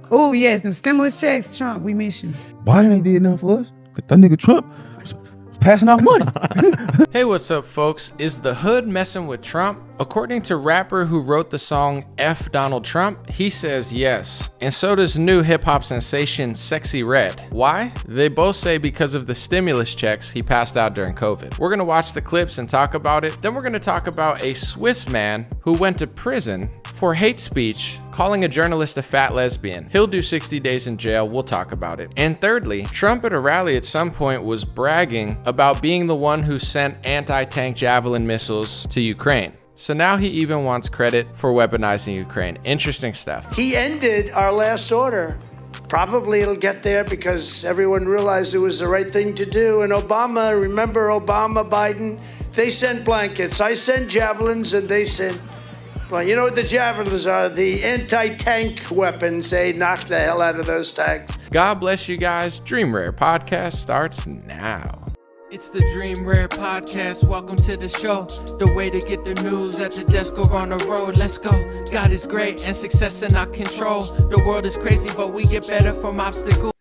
Oh, yes, them stimulus checks, Trump, we miss you. Biden ain't did nothing for us. That nigga Trump was passing out money. Hey, what's up, folks? Is the hood messing with Trump? According to rapper who wrote the song F Donald Trump, he says yes. And so does new hip-hop sensation Sexy Red. Why? They both say because of the stimulus checks he passed out during COVID. We're gonna watch the clips and talk about it. Then we're gonna talk about a Swiss man who went to prison for hate speech, calling a journalist a fat lesbian. He'll do 60 days in jail. We'll talk about it. And thirdly, Trump at a rally at some point was bragging about being the one who sent anti-tank Javelin missiles to Ukraine. So now he even wants credit for weaponizing Ukraine. Interesting stuff. He ended our last order. Probably it'll get there because everyone realized it was the right thing to do. And Obama, remember Obama, Biden, they sent blankets. I sent javelins and they sent, well, you know what the javelins are? The anti-tank weapons. They knock the hell out of those tanks. God bless you guys. Dream Rare Podcast starts now. It's the Dream Rare Podcast. Welcome to the show. The way to get the news at the desk or on the road. Let's go. God is great and success in our control. The world is crazy, but we get better from obstacles.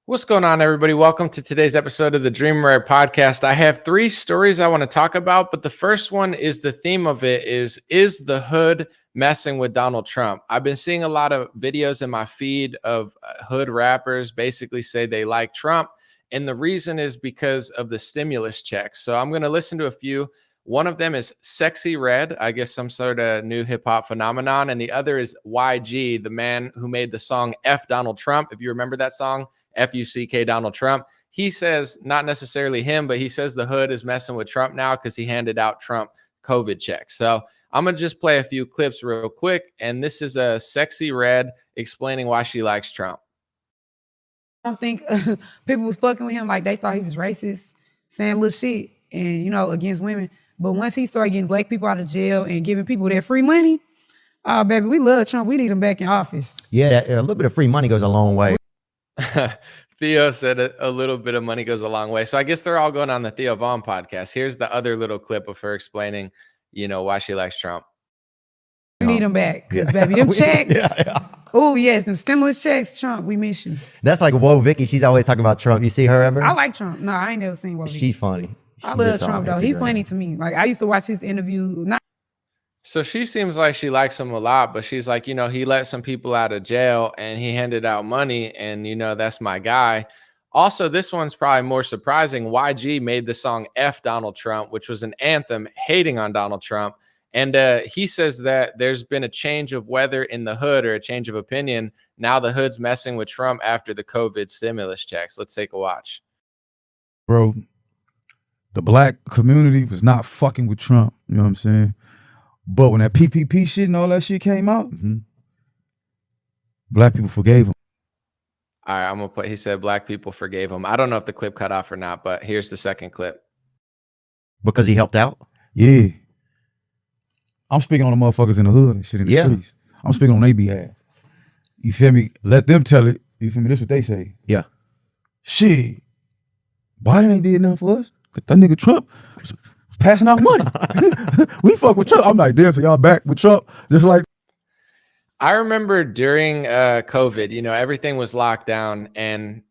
What's going on, everybody? Welcome to today's episode of the Dream Rare Podcast. I have 3 stories I want to talk about, but the first one is the theme of it is the hood messing with Donald Trump? I've been seeing a lot of videos in my feed of hood rappers basically say they like Trump. And the reason is because of the stimulus checks. So I'm going to listen to a few. One of them is Sexy Red, I guess some sort of new hip hop phenomenon. And the other is YG, the man who made the song F Donald Trump. If you remember that song, F-U-C-K Donald Trump. He says, not necessarily him, but he says the hood is messing with Trump now because he handed out Trump COVID checks. So I'm going to just play a few clips real quick. And this is a Sexy Red explaining why she likes Trump. I don't think people was fucking with him like they thought he was racist, saying little shit and, against women. But once he started getting black people out of jail and giving people their free money, oh, baby, we love Trump. We need him back in office. Yeah, a little bit of free money goes a long way. Theo said a little bit of money goes a long way. So I guess they're all going on the Theo Vaughn podcast. Here's the other little clip of her explaining, why she likes Trump. We need him back because, baby, them checks. Oh, yes, them stimulus checks, Trump, we miss you. That's like Whoa Vicky. She's always talking about Trump. You see her ever? I like Trump. No, I ain't never seen Whoa Vicky. She's funny. I love Trump, though. He funny to me. Like, I used to watch his interview. So she seems like she likes him a lot, but she's like, he let some people out of jail and he handed out money and, that's my guy. Also, this one's probably more surprising. YG made the song F Donald Trump, which was an anthem hating on Donald Trump. And he says that there's been a change of weather in the hood or a change of opinion. Now the hood's messing with Trump after the COVID stimulus checks. Let's take a watch. Bro, the black community was not fucking with Trump. You know what I'm saying? But when that PPP shit and all that shit came out, black people forgave him. All right, I'm going to play. He said black people forgave him. I don't know if the clip cut off or not, but here's the second clip. Because he helped out? Yeah. I'm speaking on the motherfuckers in the hood and shit in the streets. I'm speaking on their behalf. You feel me? Let them tell it. You feel me? This is what they say. Yeah. Shit. Biden ain't did nothing for us. That nigga Trump was passing out money. We fuck with Trump. I'm like, damn, so y'all back with Trump? Just like. I remember during COVID, everything was locked down and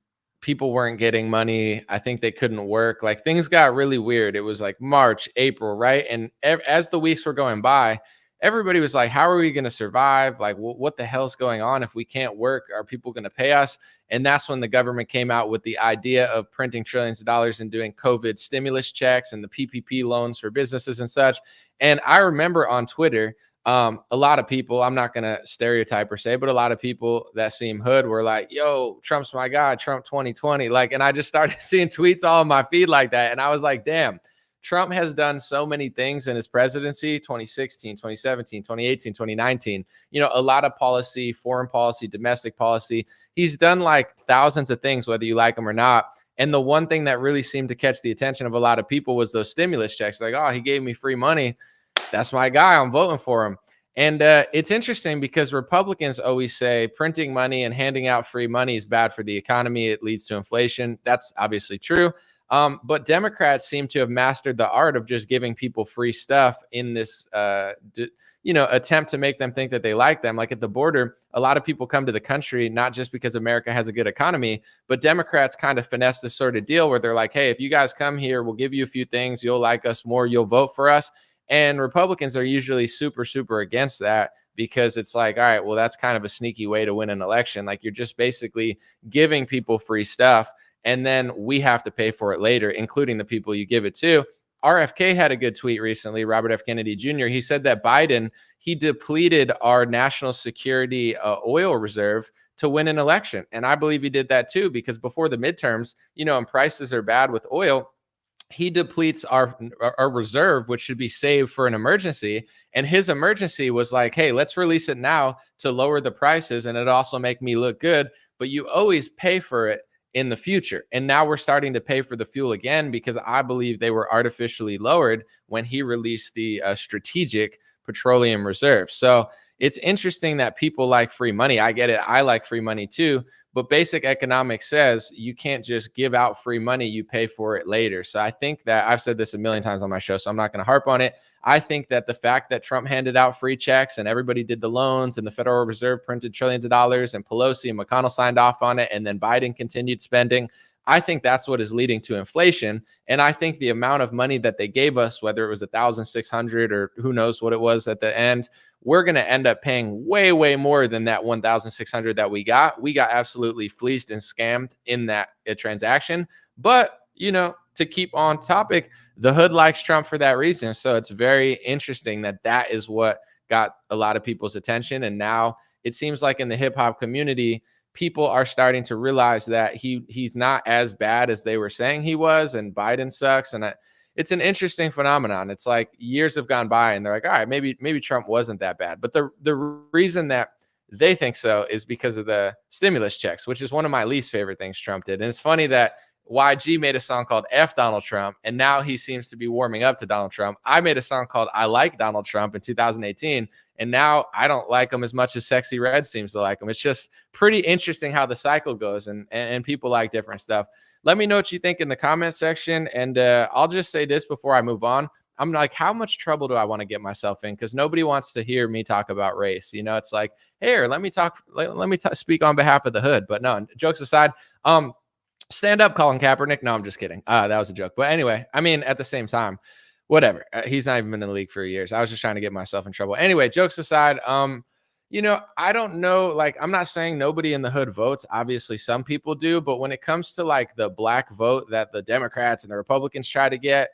people weren't getting money. I think they couldn't work. Like things got really weird. It was like March, April, right? And as the weeks were going by, everybody was like, how are we going to survive? Like, what the hell's going on? If we can't work, are people going to pay us? And that's when the government came out with the idea of printing trillions of dollars and doing COVID stimulus checks and the PPP loans for businesses and such. And I remember on Twitter, a lot of people, I'm not going to stereotype or say, but a lot of people that seem hood were like, yo, Trump's my guy, Trump 2020. Like, and I just started seeing tweets all on my feed like that. And I was like, damn, Trump has done so many things in his presidency, 2016, 2017, 2018, 2019, a lot of policy, foreign policy, domestic policy. He's done like thousands of things, whether you like him or not. And the one thing that really seemed to catch the attention of a lot of people was those stimulus checks. Like, oh, he gave me free money. That's my guy. I'm voting for him. And it's interesting because Republicans always say printing money and handing out free money is bad for the economy. It leads to inflation. That's obviously true. But Democrats seem to have mastered the art of just giving people free stuff in this attempt to make them think that they like them. Like at the border, a lot of people come to the country not just because America has a good economy, but Democrats kind of finesse this sort of deal where they're like, hey, if you guys come here, we'll give you a few things, you'll like us more, you'll vote for us. And Republicans are usually super, super against that, because it's like, all right, well, that's kind of a sneaky way to win an election. Like you're just basically giving people free stuff, and then we have to pay for it later, including the people you give it to. RFK had a good tweet recently, Robert F. Kennedy Jr. He said that Biden, he depleted our national security oil reserve to win an election. And I believe he did that too, because before the midterms, and prices are bad with oil, he depletes our reserve, which should be saved for an emergency. And his emergency was like, hey, let's release it now to lower the prices, and it also make me look good. But you always pay for it in the future. And now we're starting to pay for the fuel again, because I believe they were artificially lowered when he released the strategic petroleum reserve. So it's interesting that people like free money. I get it. I like free money too. But basic economics says you can't just give out free money, you pay for it later. So I think that I've said this a million times on my show, so I'm not going to harp on it. I think that the fact that Trump handed out free checks and everybody did the loans and the Federal Reserve printed trillions of dollars and Pelosi and McConnell signed off on it and then Biden continued spending, I think that's what is leading to inflation. And I think the amount of money that they gave us, whether it was 1,600 or who knows what it was at the end, we're going to end up paying way, way more than that 1,600 that we got. We got absolutely fleeced and scammed in that transaction. But, to keep on topic, the hood likes Trump for that reason. So it's very interesting that that is what got a lot of people's attention. And now it seems like in the hip hop community, people are starting to realize that he's not as bad as they were saying he was, and Biden sucks. And it's an interesting phenomenon. It's like years have gone by and they're like, all right, maybe Trump wasn't that bad. But the reason that they think so is because of the stimulus checks, which is one of my least favorite things Trump did. And it's funny that YG made a song called F Donald Trump, and now he seems to be warming up to Donald Trump. I made a song called I Like Donald Trump in 2018, and now I don't like him as much as Sexy Red seems to like him. It's just pretty interesting how the cycle goes, and people like different stuff. Let me know what you think in the comment section, and I'll just say this before I move on. I'm like, how much trouble do I want to get myself in? Because nobody wants to hear me talk about race. It's like, here, let me speak on behalf of the hood. But no, jokes aside, stand up, Colin Kaepernick. No, I'm just kidding. That was a joke. But anyway, I mean, at the same time, whatever. He's not even been in the league for years. I was just trying to get myself in trouble. Anyway, jokes aside, I don't know. Like, I'm not saying nobody in the hood votes. Obviously, some people do. But when it comes to like the black vote that the Democrats and the Republicans try to get,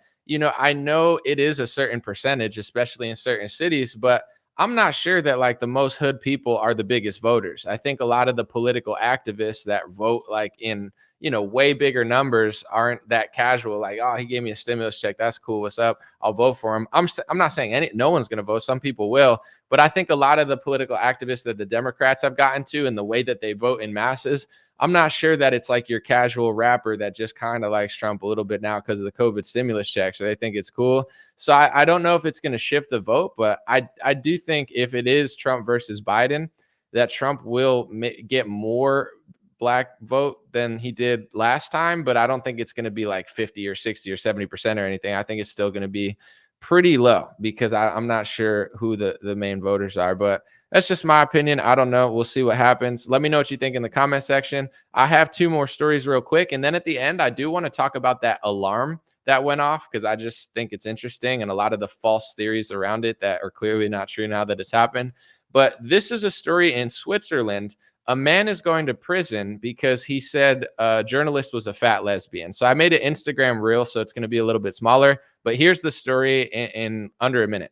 I know it is a certain percentage, especially in certain cities, but I'm not sure that like the most hood people are the biggest voters. I think a lot of the political activists that vote like in, way bigger numbers aren't that casual. Like, oh, he gave me a stimulus check. That's cool. What's up? I'll vote for him. I'm not saying no one's going to vote. Some people will, but I think a lot of the political activists that the Democrats have gotten to and the way that they vote in masses, I'm not sure that it's like your casual rapper that just kind of likes Trump a little bit now because of the COVID stimulus check. So they think it's cool. So I don't know if it's going to shift the vote, but I do think if it is Trump versus Biden, that Trump will get more black vote than he did last time. But I don't think it's going to be like 50 or 60 or 70% or anything. I think it's still going to be pretty low because I'm not sure who the main voters are. But that's just my opinion. I don't know. We'll see what happens. Let me know what you think in the comment section. I have 2 more stories real quick. And then at the end, I do want to talk about that alarm that went off because I just think it's interesting and a lot of the false theories around it that are clearly not true now that it's happened. But this is a story in Switzerland. A man is going to prison because he said a journalist was a fat lesbian. So I made an Instagram reel, so it's going to be a little bit smaller. But here's the story in under a minute.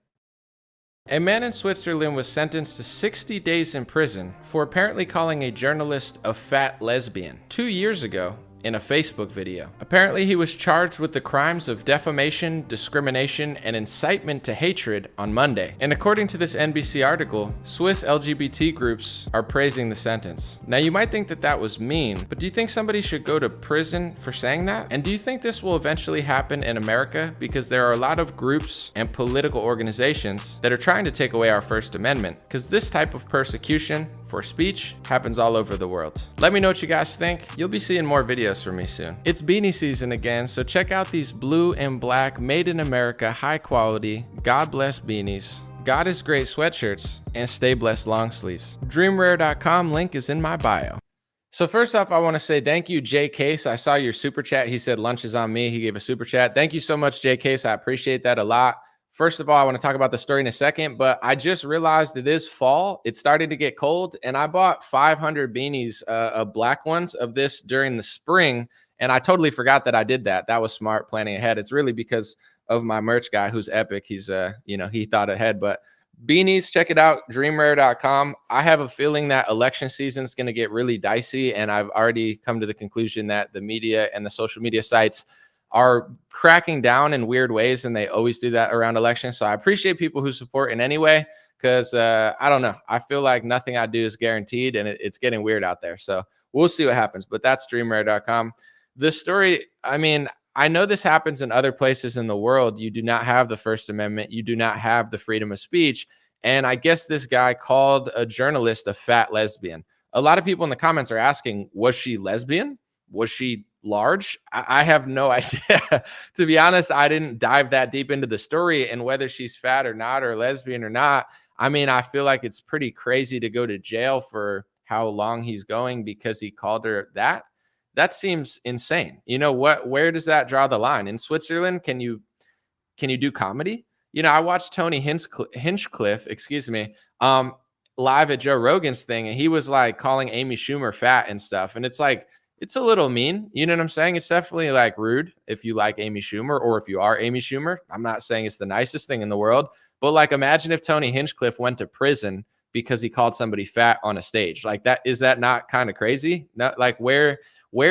A man in Switzerland was sentenced to 60 days in prison for apparently calling a journalist a fat lesbian 2 years ago in a Facebook video. Apparently, he was charged with the crimes of defamation, discrimination, and incitement to hatred on Monday. And according to this NBC article, Swiss LGBT groups are praising the sentence. Now, you might think that that was mean, but do you think somebody should go to prison for saying that? And do you think this will eventually happen in America? Because there are a lot of groups and political organizations that are trying to take away our First Amendment, because this type of persecution for speech happens all over the world. Let me know what you guys think. You'll be seeing more videos from me soon. It's beanie season again, so check out these blue and black made in America high quality God bless beanies. God is Great sweatshirts, and Stay Blessed long sleeves. Dreamrare.com link is in my bio. So first off, I want to say thank you, Jay Case. I saw your super chat. He said lunch is on me. He gave a super chat. Thank you so much, Jay Case. I appreciate that a lot. First of all, I want to talk about the story in a second, but I just realized it is fall. It's starting to get cold, and I bought 500 beanies, black ones of this during the spring, and I totally forgot that I did that. That was smart planning ahead. It's really because of my merch guy who's epic. He's he thought ahead. But beanies, check it out, dreamrare.com. I have a feeling that election season is going to get really dicey, and I've already come to the conclusion that the media and the social media sites are cracking down in weird ways, and they always do that around elections. So I appreciate people who support in any way, because I don't know, I feel like nothing I do is guaranteed, and it's getting weird out there. So we'll see what happens, but that's dreamrare.com. The story, I mean, I know this happens in other places in the world. You do not have the First Amendment. You do not have the freedom of speech. And I guess this guy called a journalist a fat lesbian. A lot of people in the comments are asking, was she lesbian? Was she large? I have no idea. To be honest, I didn't dive that deep into the story, and whether she's fat or not, or lesbian or not. I mean, I feel like it's pretty crazy to go to jail for how long he's going because he called her that. That seems insane. You know what? Where does that draw the line? In Switzerland, can you do comedy? You know, I watched Tony Hinchcliffe, live at Joe Rogan's thing, and he was like calling Amy Schumer fat and stuff. And it's like, it's a little mean. You know what I'm saying? It's definitely like rude if you like Amy Schumer, or if you are Amy Schumer. I'm not saying it's the nicest thing in the world, but like, imagine if Tony Hinchcliffe went to prison because he called somebody fat on a stage like that. Is that not kind of crazy? No, like where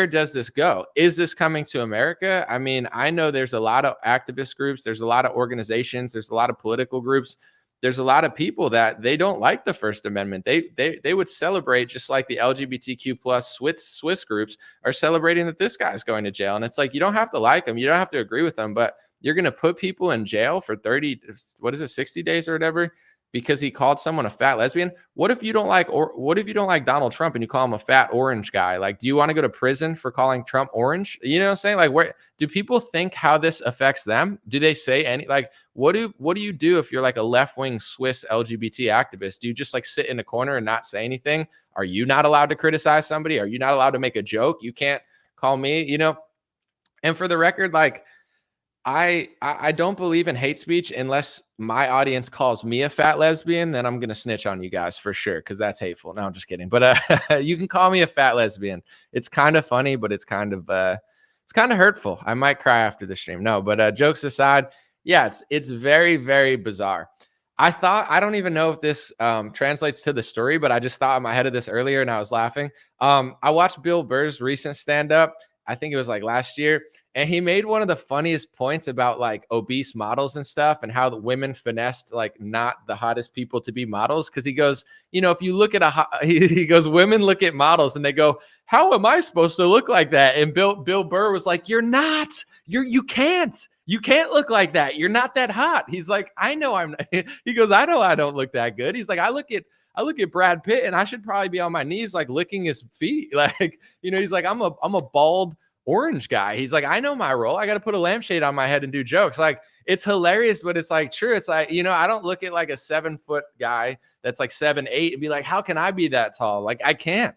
does this go? Is this coming to America? I mean, I know there's a lot of activist groups. There's a lot of organizations. There's a lot of political groups. There's a lot of people that they don't like the First Amendment. They would celebrate, just like the LGBTQ plus Swiss groups are celebrating that this guy's going to jail. And it's like, you don't have to like him. You don't have to agree with him, but you're going to put people in jail for 60 days or whatever, because he called someone a fat lesbian. What if you don't like Donald Trump and you call him a fat orange guy? Like, do you want to go to prison for calling Trump orange? You know what I'm saying? Like, where do people think how this affects them? Do they say any, like, what do you do if you're like a left-wing Swiss LGBT activist? Do you just like sit in a corner and not say anything? Are you not allowed to criticize somebody? Are you not allowed to make a joke? You can't call me, you know? And for the record, like, I don't believe in hate speech unless my audience calls me a fat lesbian. Then I'm going to snitch on you guys for sure, because that's hateful. No, I'm just kidding. But you can call me a fat lesbian. It's kind of funny, but it's kind of hurtful. I might cry after the stream. No, but jokes aside, yeah, it's very, very bizarre. I don't even know if this translates to the story, but I just thought in my head of this earlier and I was laughing. I watched Bill Burr's recent stand-up. I think it was like last year. And he made one of the funniest points about like obese models and stuff, and how the women finessed like not the hottest people to be models. Cause he goes, you know, if you look at he goes, women look at models and they go, how am I supposed to look like that? And Bill Burr was like, you can't look like that. You're not that hot. He's like, I know I'm not. He goes, I know I don't look that good. He's like, I look at Brad Pitt and I should probably be on my knees, like licking his feet. Like, you know, he's like, I'm a bald orange guy. He's like, I know my role. I got to put a lampshade on my head and do jokes. Like, it's hilarious, but it's like true. It's like, you know, I don't look at like a 7-foot guy that's like 7'8" and be like, how can I be that tall? Like, I can't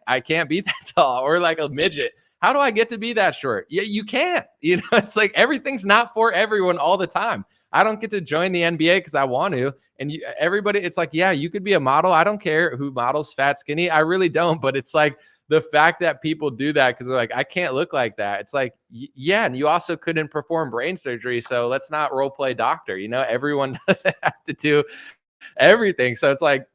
be that tall. Or like a midget. How do I get to be that short? Yeah, you can't. You know, it's like everything's not for everyone all the time. I don't get to join the NBA because I want to. And everybody, it's like, yeah, you could be a model. I don't care who models, fat, skinny. I really don't. But it's like, the fact that people do that because they're like, I can't look like that. It's like, yeah, and you also couldn't perform brain surgery, so let's not role play doctor. You know, everyone doesn't have to do everything. So it's like,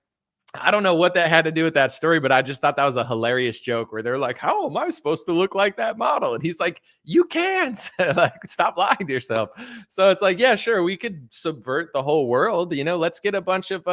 I don't know what that had to do with that story, but I just thought that was a hilarious joke where they're like, how am I supposed to look like that model? And he's like, you can't. Like, stop lying to yourself. So it's like, yeah, sure, we could subvert the whole world. You know, let's get a bunch of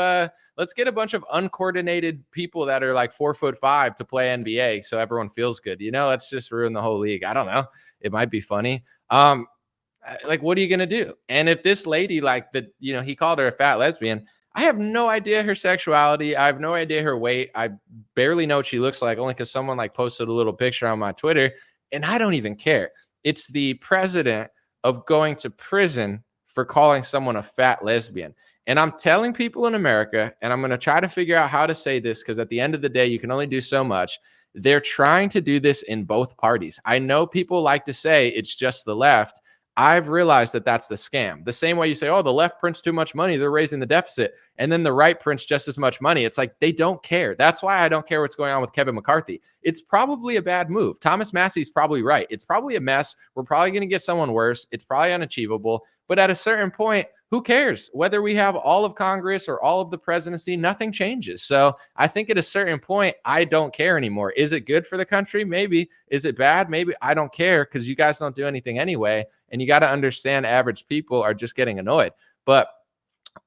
uncoordinated people that are like 4'5" to play NBA, so everyone feels good. You know, let's just ruin the whole league. I don't know. It might be funny. Like, what are you gonna do? And if this lady, like he called her a fat lesbian. I have no idea her sexuality. I have no idea her weight. I barely know what she looks like, only because someone like posted a little picture on my Twitter, and I don't even care. It's the president of going to prison for calling someone a fat lesbian. And I'm telling people in America, and I'm going to try to figure out how to say this because at the end of the day, you can only do so much. They're trying to do this in both parties. I know people like to say it's just the left. I've realized that that's the scam. The same way you say, oh, the left prints too much money, they're raising the deficit. And then the right prints just as much money. It's like they don't care. That's why I don't care what's going on with Kevin McCarthy. It's probably a bad move. Thomas Massey's probably right. It's probably a mess. We're probably going to get someone worse. It's probably unachievable. But at a certain point, who cares? Whether we have all of Congress or all of the presidency, nothing changes. So I think at a certain point, I don't care anymore. Is it good for the country? Maybe. Is it bad? Maybe. I don't care because you guys don't do anything anyway. And you got to understand average people are just getting annoyed. But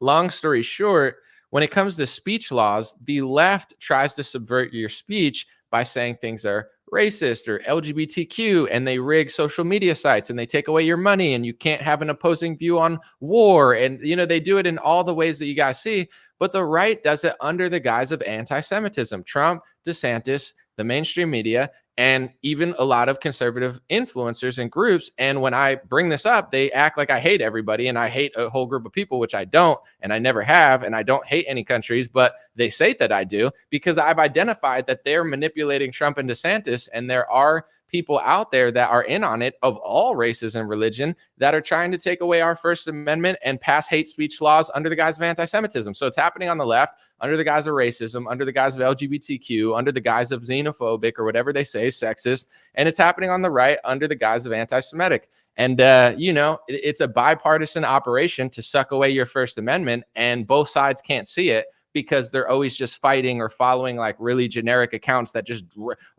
long story short, when it comes to speech laws, the left tries to subvert your speech by saying things are racist or LGBTQ, and they rig social media sites and they take away your money and you can't have an opposing view on war. And, they do it in all the ways that you guys see. But the right does it under the guise of anti-Semitism. Trump, DeSantis, the mainstream media, and even a lot of conservative influencers and groups. And when I bring this up, they act like I hate everybody and I hate a whole group of people, which I don't, and I never have, and I don't hate any countries, but they say that I do because I've identified that they're manipulating Trump and DeSantis, and there are people out there that are in on it of all races and religion that are trying to take away our First Amendment and pass hate speech laws under the guise of anti-Semitism. So it's happening on the left under the guise of racism, under the guise of LGBTQ, under the guise of xenophobic or whatever they say, sexist. And it's happening on the right under the guise of anti-Semitic. And, it's a bipartisan operation to suck away your First Amendment, and both sides can't see it because they're always just fighting or following like really generic accounts that just,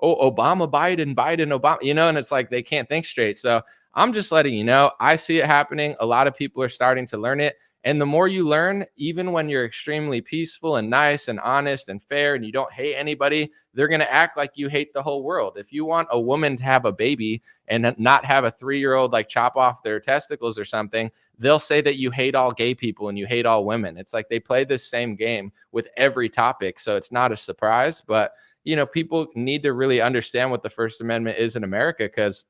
Obama, Biden, Obama, and it's like they can't think straight. So I'm just letting you know, I see it happening. A lot of people are starting to learn it. And the more you learn, even when you're extremely peaceful and nice and honest and fair and you don't hate anybody, they're going to act like you hate the whole world. If you want a woman to have a baby and not have a 3-year-old like chop off their testicles or something, they'll say that you hate all gay people and you hate all women. It's like they play this same game with every topic. So it's not a surprise. But, people need to really understand what the First Amendment is in America because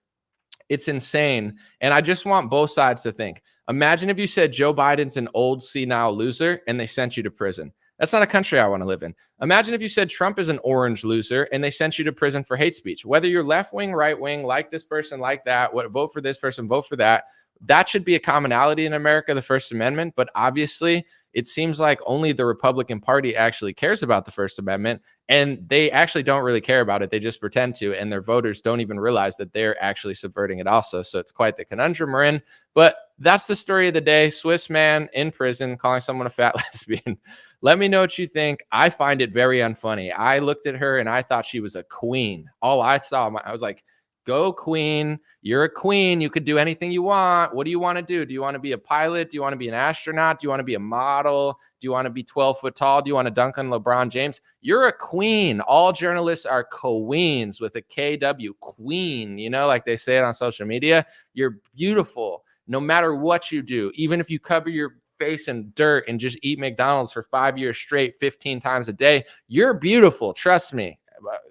it's insane. And I just want both sides to think. Imagine if you said Joe Biden's an old senile loser and they sent you to prison. That's not a country I want to live in. Imagine if you said Trump is an orange loser and they sent you to prison for hate speech. Whether you're left wing, right wing, like this person, like that, vote for this person, vote for that. That should be a commonality in America, the First Amendment. But obviously, it seems like only the Republican Party actually cares about the First Amendment, and they actually don't really care about it. They just pretend to, and their voters don't even realize that they're actually subverting it also. So it's quite the conundrum we're in. But that's the story of the day. Swiss man in prison calling someone a fat lesbian. Let me know what you think. I find it very unfunny. I looked at her and I thought she was a queen. All I saw, I was like, go queen. You're a queen. You could do anything you want. What do you want to do? Do you want to be a pilot? Do you want to be an astronaut? Do you want to be a model? Do you want to be 12 foot tall? Do you want to dunk on LeBron James? You're a queen. All journalists are queens with a KW, queen, like they say it on social media. You're beautiful no matter what you do. Even if you cover your face in dirt and just eat McDonald's for 5 years straight, 15 times a day, you're beautiful. Trust me.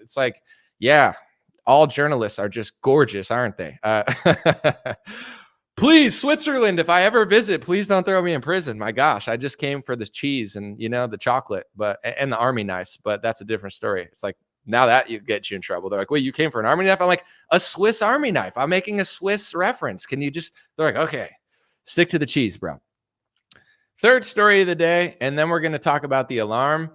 It's like, yeah. All journalists are just gorgeous, aren't they? Please, Switzerland, if I ever visit, please don't throw me in prison. My gosh, I just came for the cheese and, the chocolate, and the army knives, but that's a different story. It's like, now that you get you in trouble. They're like, wait, you came for an army knife? I'm like, a Swiss army knife. I'm making a Swiss reference. Can you just, they're like, okay, stick to the cheese, bro. Third story of the day, and then we're going to talk about the alarm.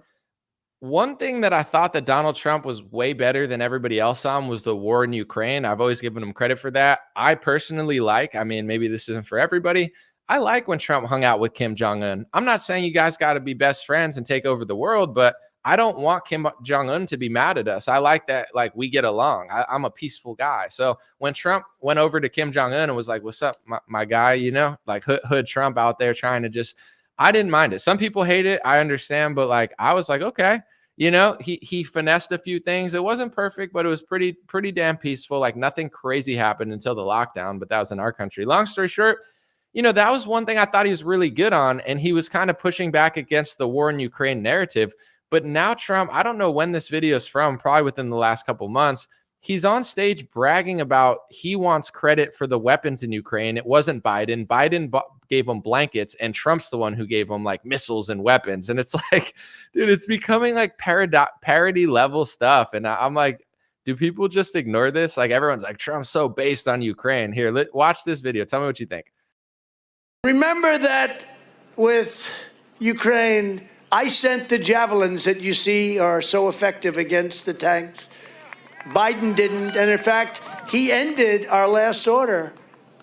One thing that I thought that Donald Trump was way better than everybody else on was the war in Ukraine. I've always given him credit for that. I personally maybe this isn't for everybody. I like when Trump hung out with Kim Jong-un. I'm not saying you guys got to be best friends and take over the world, but I don't want Kim Jong-un to be mad at us. I like that, we get along. I'm a peaceful guy. So when Trump went over to Kim Jong-un and was like, what's up, my guy, hood Trump out there trying to just, I didn't mind it. Some people hate it. I understand. But I was like, okay, he finessed a few things. It wasn't perfect, but it was pretty damn peaceful. Nothing crazy happened until the lockdown, but that was in our country. Long story short, that was one thing I thought he was really good on. And he was kind of pushing back against the war in Ukraine narrative. But now Trump, I don't know when this video is from, probably within the last couple months, he's on stage bragging about he wants credit for the weapons in Ukraine. It wasn't Biden. Biden gave them blankets and Trump's the one who gave them like missiles and weapons. And it's like, dude, it's becoming like parody level stuff. And I'm like, do people just ignore this? Like everyone's like, Trump's so based on Ukraine. Here, watch this video. Tell me what you think. Remember that with Ukraine, I sent the javelins that you see are so effective against the tanks. Biden didn't. And in fact, he ended our last order.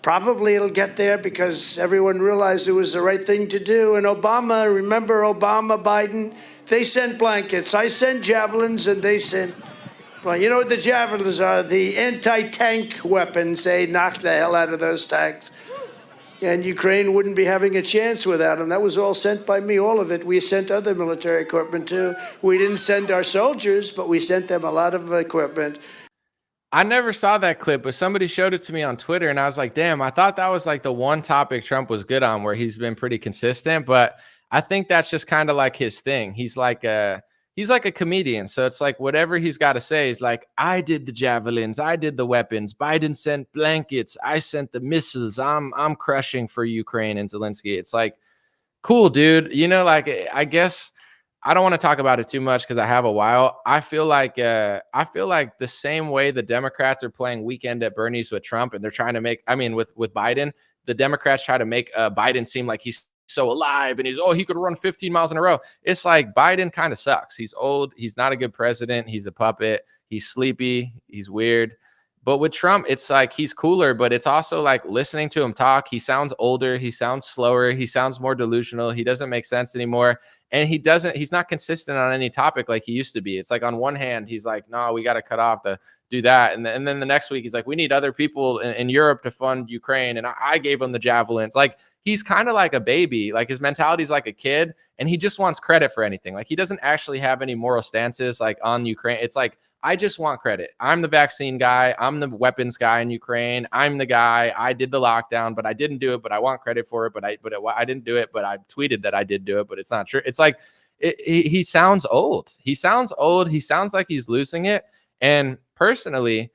Probably it'll get there because everyone realized it was the right thing to do. And Obama, remember Obama, Biden, they sent blankets. I sent javelins and they sent, well, you know what the javelins are? The anti-tank weapons. They knocked the hell out of those tanks. And Ukraine wouldn't be having a chance without them. That was all sent by me, all of it. We sent other military equipment too. We didn't send our soldiers, but we sent them a lot of equipment. I never saw that clip, but somebody showed it to me on Twitter and I was like, damn, I thought that was like the one topic Trump was good on where he's been pretty consistent, but I think that's just kind of like his thing. He's like a comedian. So it's like whatever he's got to say is like, I did the javelins, I did the weapons, Biden sent blankets, I sent the missiles, I'm crushing for Ukraine and Zelensky. It's like, cool, dude. You know, like I guess I don't want to talk about it too much because I have a while. I feel like the same way the Democrats are playing weekend at Bernie's with Trump and they're trying to make, I mean, with Biden, the Democrats try to make Biden seem like he's so alive and he could run 15 miles in a row. It's like Biden kind of sucks. He's old. He's not a good president. He's a puppet. He's sleepy. He's weird. But with Trump, it's like he's cooler, but it's also like listening to him talk. He sounds older. He sounds slower. He sounds more delusional. He doesn't make sense anymore. And he's not consistent on any topic like he used to be. It's like on one hand, he's like, no, we got to cut off do that. And then the next week, he's like, we need other people in Europe to fund Ukraine. And I gave him the javelins. Like he's kind of like a baby. Like his mentality is like a kid and he just wants credit for anything. Like he doesn't actually have any moral stances like on Ukraine. It's like, I just want credit. I'm the vaccine guy. I'm the weapons guy in Ukraine. I'm the guy. I did the lockdown, but I didn't do it. But I want credit for it. But I didn't do it. But I tweeted that I did do it. But it's not true. It's like he sounds old. He sounds old. He sounds like he's losing it. And personally,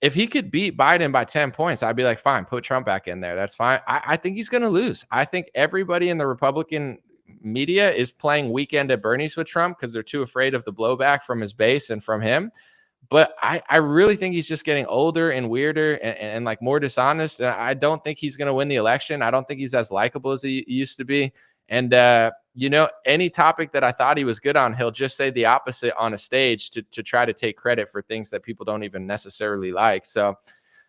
if he could beat Biden by 10 points, I'd be like, fine, put Trump back in there. That's fine. I think he's going to lose. I think everybody in the Republican media is playing weekend at Bernie's with Trump because they're too afraid of the blowback from his base and from him. But I really think he's just getting older and weirder and like more dishonest. And I don't think he's going to win the election. I don't think he's as likable as he used to be. And, any topic that I thought he was good on, he'll just say the opposite on a stage to try to take credit for things that people don't even necessarily like. So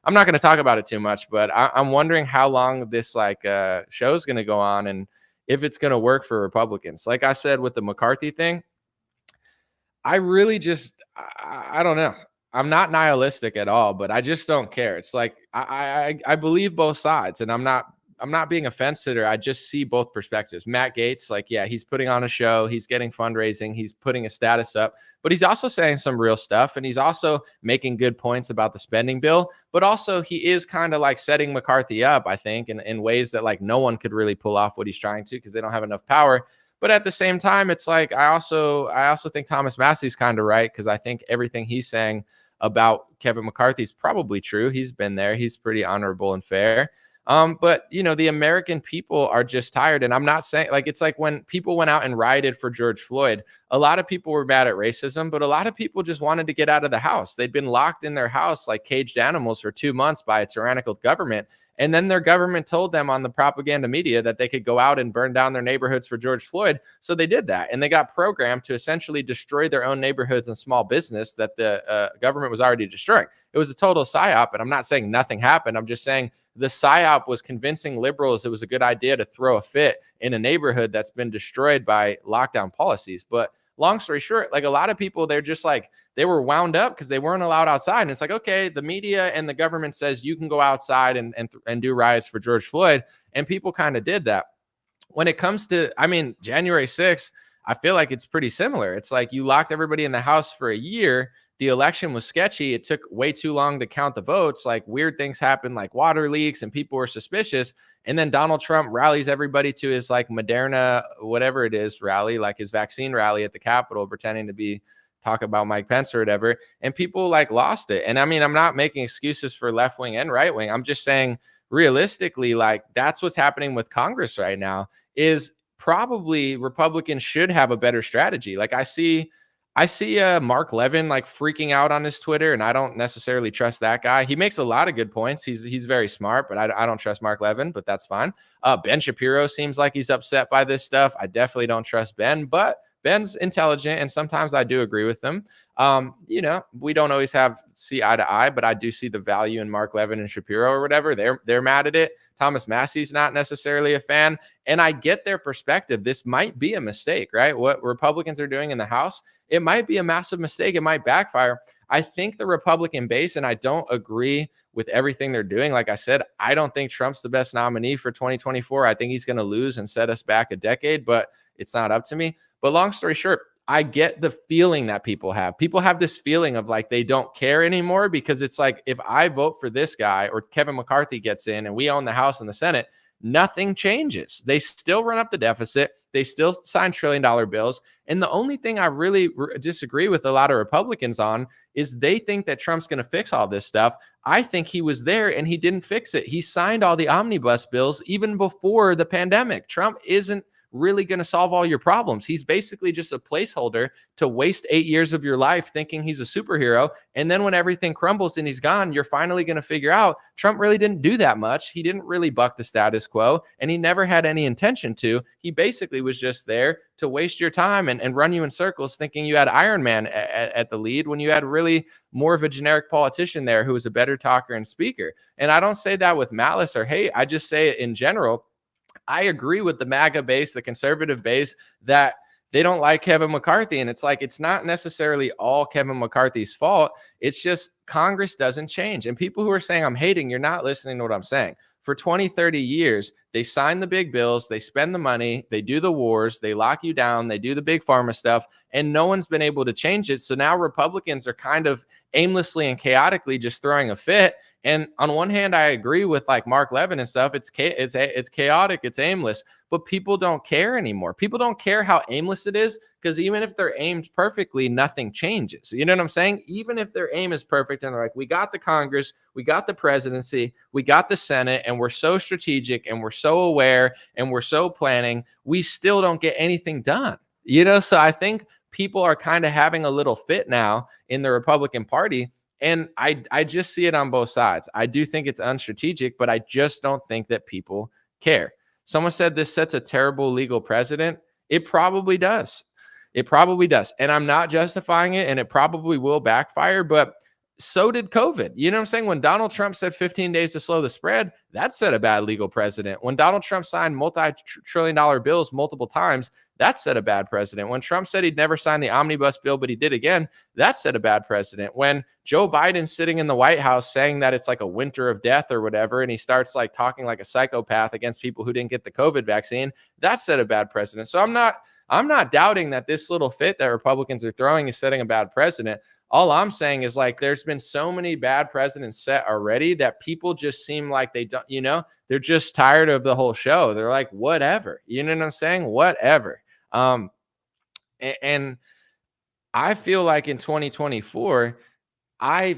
I'm not going to talk about it too much, but I'm wondering how long this show is going to go on and if it's going to work for Republicans. Like I said, with the McCarthy thing, I really just, I don't know. I'm not nihilistic at all, but I just don't care. It's like, I believe both sides and I'm not being offensive or I just see both perspectives. Matt Gaetz, like, yeah, he's putting on a show. He's getting fundraising. He's putting a status up, but he's also saying some real stuff. And he's also making good points about the spending bill, but also he is kind of like setting McCarthy up, I think, in ways that like no one could really pull off what he's trying to because they don't have enough power. But at the same time, it's like, I also think Thomas Massey's kind of right because I think everything he's saying about Kevin McCarthy is probably true. He's been there. He's pretty honorable and fair. But the American people are just tired. And I'm not saying like, it's like when people went out and rioted for George Floyd, a lot of people were mad at racism, but a lot of people just wanted to get out of the house. They'd been locked in their house like caged animals for 2 months by a tyrannical government. And then their government told them on the propaganda media that they could go out and burn down their neighborhoods for George Floyd. So they did that. And they got programmed to essentially destroy their own neighborhoods and small business that the government was already destroying. It was a total psyop. And I'm not saying nothing happened. I'm just saying the psyop was convincing liberals it was a good idea to throw a fit in a neighborhood that's been destroyed by lockdown policies. But long story short, like a lot of people, they're just like, they were wound up because they weren't allowed outside. And it's like, okay, the media and the government says you can go outside and do riots for George Floyd. And people kind of did that. When it comes to, January 6th, I feel like it's pretty similar. It's like you locked everybody in the house for a year. The election was sketchy. It took way too long to count the votes. Like weird things happened, like water leaks, and people were suspicious. And then Donald Trump rallies everybody to his like Moderna, whatever it is, rally, like his vaccine rally at the Capitol, pretending to be talk about Mike Pence or whatever. And people like lost it. And I'm not making excuses for left wing and right wing. I'm just saying realistically, like that's what's happening with Congress right now is probably Republicans should have a better strategy. Like I see Mark Levin like freaking out on his Twitter, and I don't necessarily trust that guy. He makes a lot of good points. He's very smart, but I don't trust Mark Levin, but that's fine. Ben Shapiro seems like he's upset by this stuff. I definitely don't trust Ben, but Ben's intelligent, and sometimes I do agree with him. We don't always see eye to eye, but I do see the value in Mark Levin and Shapiro or whatever. They're mad at it. Thomas Massey's not necessarily a fan, and I get their perspective. This might be a mistake, right? What Republicans are doing in the House, it might be a massive mistake. It might backfire. I think the Republican base, and I don't agree with everything they're doing. Like I said, I don't think Trump's the best nominee for 2024. I think he's going to lose and set us back a decade, but it's not up to me. But long story short, I get the feeling that people have. People have this feeling of like they don't care anymore because it's like if I vote for this guy or Kevin McCarthy gets in and we own the House and the Senate, nothing changes. They still run up the deficit. They still sign $1 trillion bills. And the only thing I really disagree with a lot of Republicans on is they think that Trump's going to fix all this stuff. I think he was there and he didn't fix it. He signed all the omnibus bills even before the pandemic. Trump isn't really going to solve all your problems. He's basically just a placeholder to waste 8 years of your life thinking he's a superhero. And then when everything crumbles and he's gone, you're finally going to figure out Trump really didn't do that much. He didn't really buck the status quo, and he never had any intention to. He basically was just there to waste your time and run you in circles thinking you had Iron Man at the lead when you had really more of a generic politician there who was a better talker and speaker. And I don't say that with malice or hate. I just say it in general. I agree with the MAGA base, the conservative base, that they don't like Kevin McCarthy. And it's like, it's not necessarily all Kevin McCarthy's fault. It's just Congress doesn't change. And people who are saying I'm hating, you're not listening to what I'm saying. For 20, 30 years, they sign the big bills, they spend the money, they do the wars, they lock you down, they do the big pharma stuff, and no one's been able to change it. So now Republicans are kind of aimlessly and chaotically just throwing a fit. And on one hand, I agree with like Mark Levin and stuff. It's chaotic, it's aimless, but people don't care anymore. People don't care how aimless it is because even if they're aimed perfectly, nothing changes. You know what I'm saying? Even if their aim is perfect and they're like, we got the Congress, we got the presidency, we got the Senate, and we're so strategic and we're so aware and we're so planning, we still don't get anything done. So I think people are kind of having a little fit now in the Republican Party. And I just see it on both sides. I do think it's unstrategic, but I just don't think that people care. Someone said this sets a terrible legal precedent. It probably does. It probably does. And I'm not justifying it, and it probably will backfire, but so did COVID. You know what I'm saying? When Donald Trump said 15 days to slow the spread, that set a bad legal precedent. When Donald Trump signed multi-trillion-dollar bills multiple times, that set a bad precedent. When Trump said he'd never sign the omnibus bill, but he did again, that set a bad precedent. When Joe Biden's sitting in the White House saying that it's like a winter of death or whatever, and he starts like talking like a psychopath against people who didn't get the COVID vaccine, that set a bad precedent. So I'm not doubting that this little fit that Republicans are throwing is setting a bad precedent. All I'm saying is like there's been so many bad precedents set already that people just seem like they don't, they're just tired of the whole show. They're like, whatever. You know what I'm saying? Whatever. And I feel like in 2024, I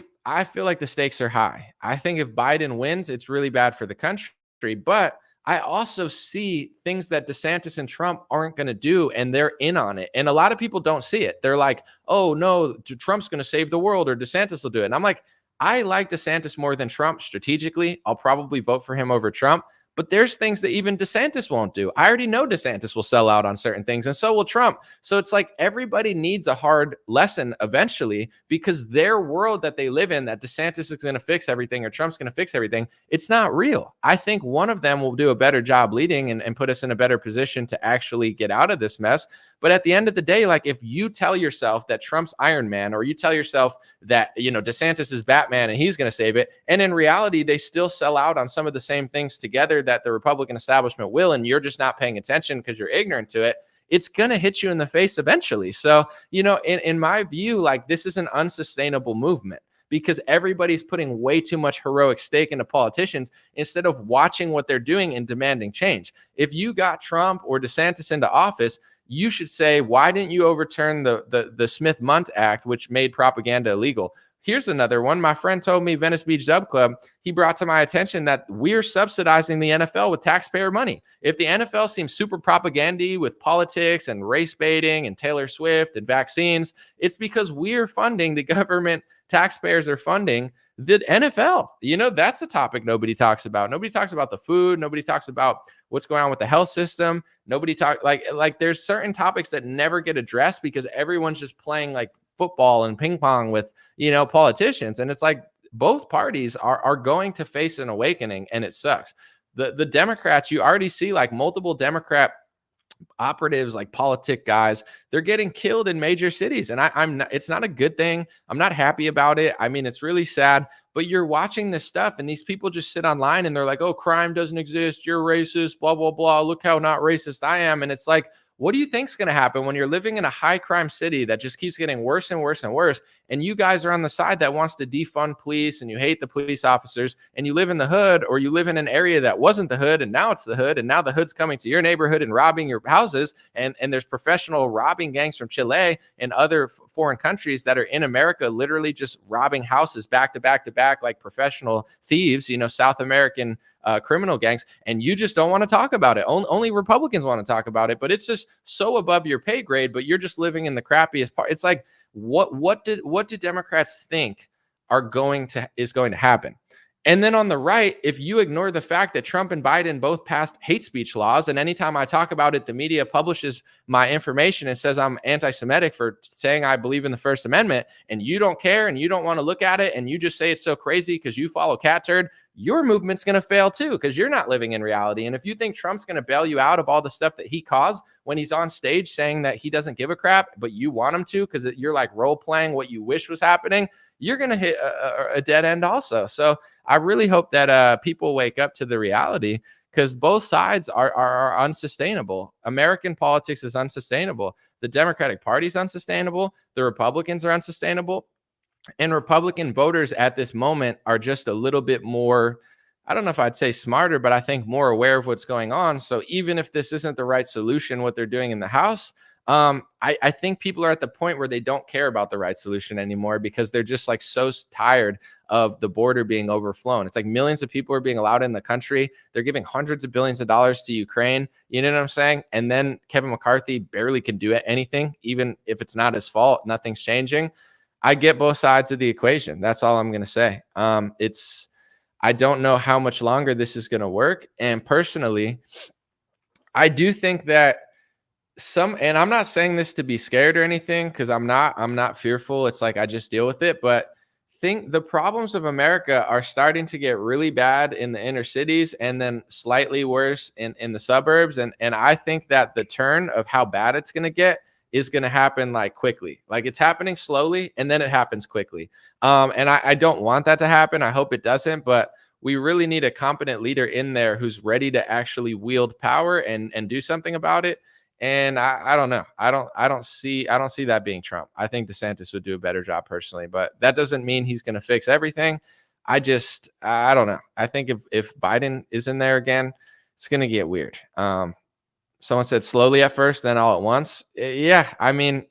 feel like the stakes are high. I think if Biden wins, it's really bad for the country. But I also see things that DeSantis and Trump aren't going to do, and they're in on it. And a lot of people don't see it. They're like, oh, no, Trump's going to save the world or DeSantis will do it. And I'm like, I like DeSantis more than Trump strategically. I'll probably vote for him over Trump. But there's things that even DeSantis won't do. I already know DeSantis will sell out on certain things, and so will Trump. So it's like everybody needs a hard lesson eventually because their world that they live in, that DeSantis is going to fix everything or Trump's going to fix everything, it's not real. I think one of them will do a better job leading and put us in a better position to actually get out of this mess. But at the end of the day, like if you tell yourself that Trump's Iron Man, or you tell yourself that, DeSantis is Batman and he's going to save it, and in reality, they still sell out on some of the same things together that the Republican establishment will, and you're just not paying attention because you're ignorant to it, it's going to hit you in the face eventually. So, in my view, like this is an unsustainable movement because everybody's putting way too much heroic stake into politicians instead of watching what they're doing and demanding change. If you got Trump or DeSantis into office, you should say, why didn't you overturn the Smith-Mundt Act, which made propaganda illegal? Here's another one. My friend told me Venice Beach Dub Club, he brought to my attention that we're subsidizing the NFL with taxpayer money. If the NFL seems super propagandy with politics and race baiting and Taylor Swift and vaccines, it's because we're funding the government. Taxpayers are funding the NFL. That's a topic nobody talks about. Nobody talks about the food. Nobody talks about what's going on with the health system. Nobody talk like there's certain topics that never get addressed because everyone's just playing like football and ping pong with, politicians. And it's like both parties are going to face an awakening, and it sucks. The Democrats, you already see like multiple Democrat operatives, like politic guys, they're getting killed in major cities. And I'm not, it's not a good thing. I'm not happy about it. I mean, it's really sad, but you're watching this stuff and these people just sit online and they're like, oh, crime doesn't exist. You're racist, blah, blah, blah. Look how not racist I am. And it's like, what do you think's going to happen when you're living in a high crime city that just keeps getting worse and worse and worse? And you guys are on the side that wants to defund police and you hate the police officers, and you live in the hood, or you live in an area that wasn't the hood and now it's the hood, and now the hood's coming to your neighborhood and robbing your houses. And there's professional robbing gangs from Chile and other foreign countries that are in America, literally just robbing houses back to back to back, like professional thieves, South American criminal gangs, and you just don't want to talk about it. Only Republicans want to talk about it, but it's just so above your pay grade, but you're just living in the crappiest part. It's like, what do Democrats think is going to happen? And then on the right, if you ignore the fact that Trump and Biden both passed hate speech laws, and anytime I talk about it, the media publishes my information and says I'm anti-Semitic for saying I believe in the First Amendment, and you don't care and you don't want to look at it, and you just say it's so crazy because you follow cat turd, your movement's going to fail too, because you're not living in reality. And if you think Trump's going to bail you out of all the stuff that he caused when he's on stage saying that he doesn't give a crap, but you want him to because you're like role playing what you wish was happening, you're going to hit a dead end also. So I really hope that people wake up to the reality, because both sides are unsustainable. American politics is unsustainable. The Democratic Party is unsustainable. The Republicans are unsustainable. And Republican voters at this moment are just a little bit more, I don't know if I'd say smarter, but I think more aware of what's going on. So even if this isn't the right solution, what they're doing in the House, I think people are at the point where they don't care about the right solution anymore, because they're just like so tired of the border being overflown. It's like millions of people are being allowed in the country. They're giving hundreds of billions of dollars to Ukraine. You know what I'm saying? And then Kevin McCarthy barely can do anything, even if it's not his fault. Nothing's changing. I get both sides of the equation. That's all I'm going to say. I don't know how much longer this is going to work. And personally, I do think that and I'm not saying this to be scared or anything, because I'm not fearful. It's like I just deal with it. But think the problems of America are starting to get really bad in the inner cities and then slightly worse in the suburbs. And I think that the turn of how bad it's going to get is going to happen like quickly. Like it's happening slowly and then it happens quickly. And I don't want that to happen. I hope it doesn't, but we really need a competent leader in there who's ready to actually wield power and do something about it. And I don't know. I don't see that being Trump. I think DeSantis would do a better job personally, but that doesn't mean he's going to fix everything. I don't know. I think if Biden is in there again, it's going to get weird. Someone said slowly at first, then all at once. Yeah. I mean,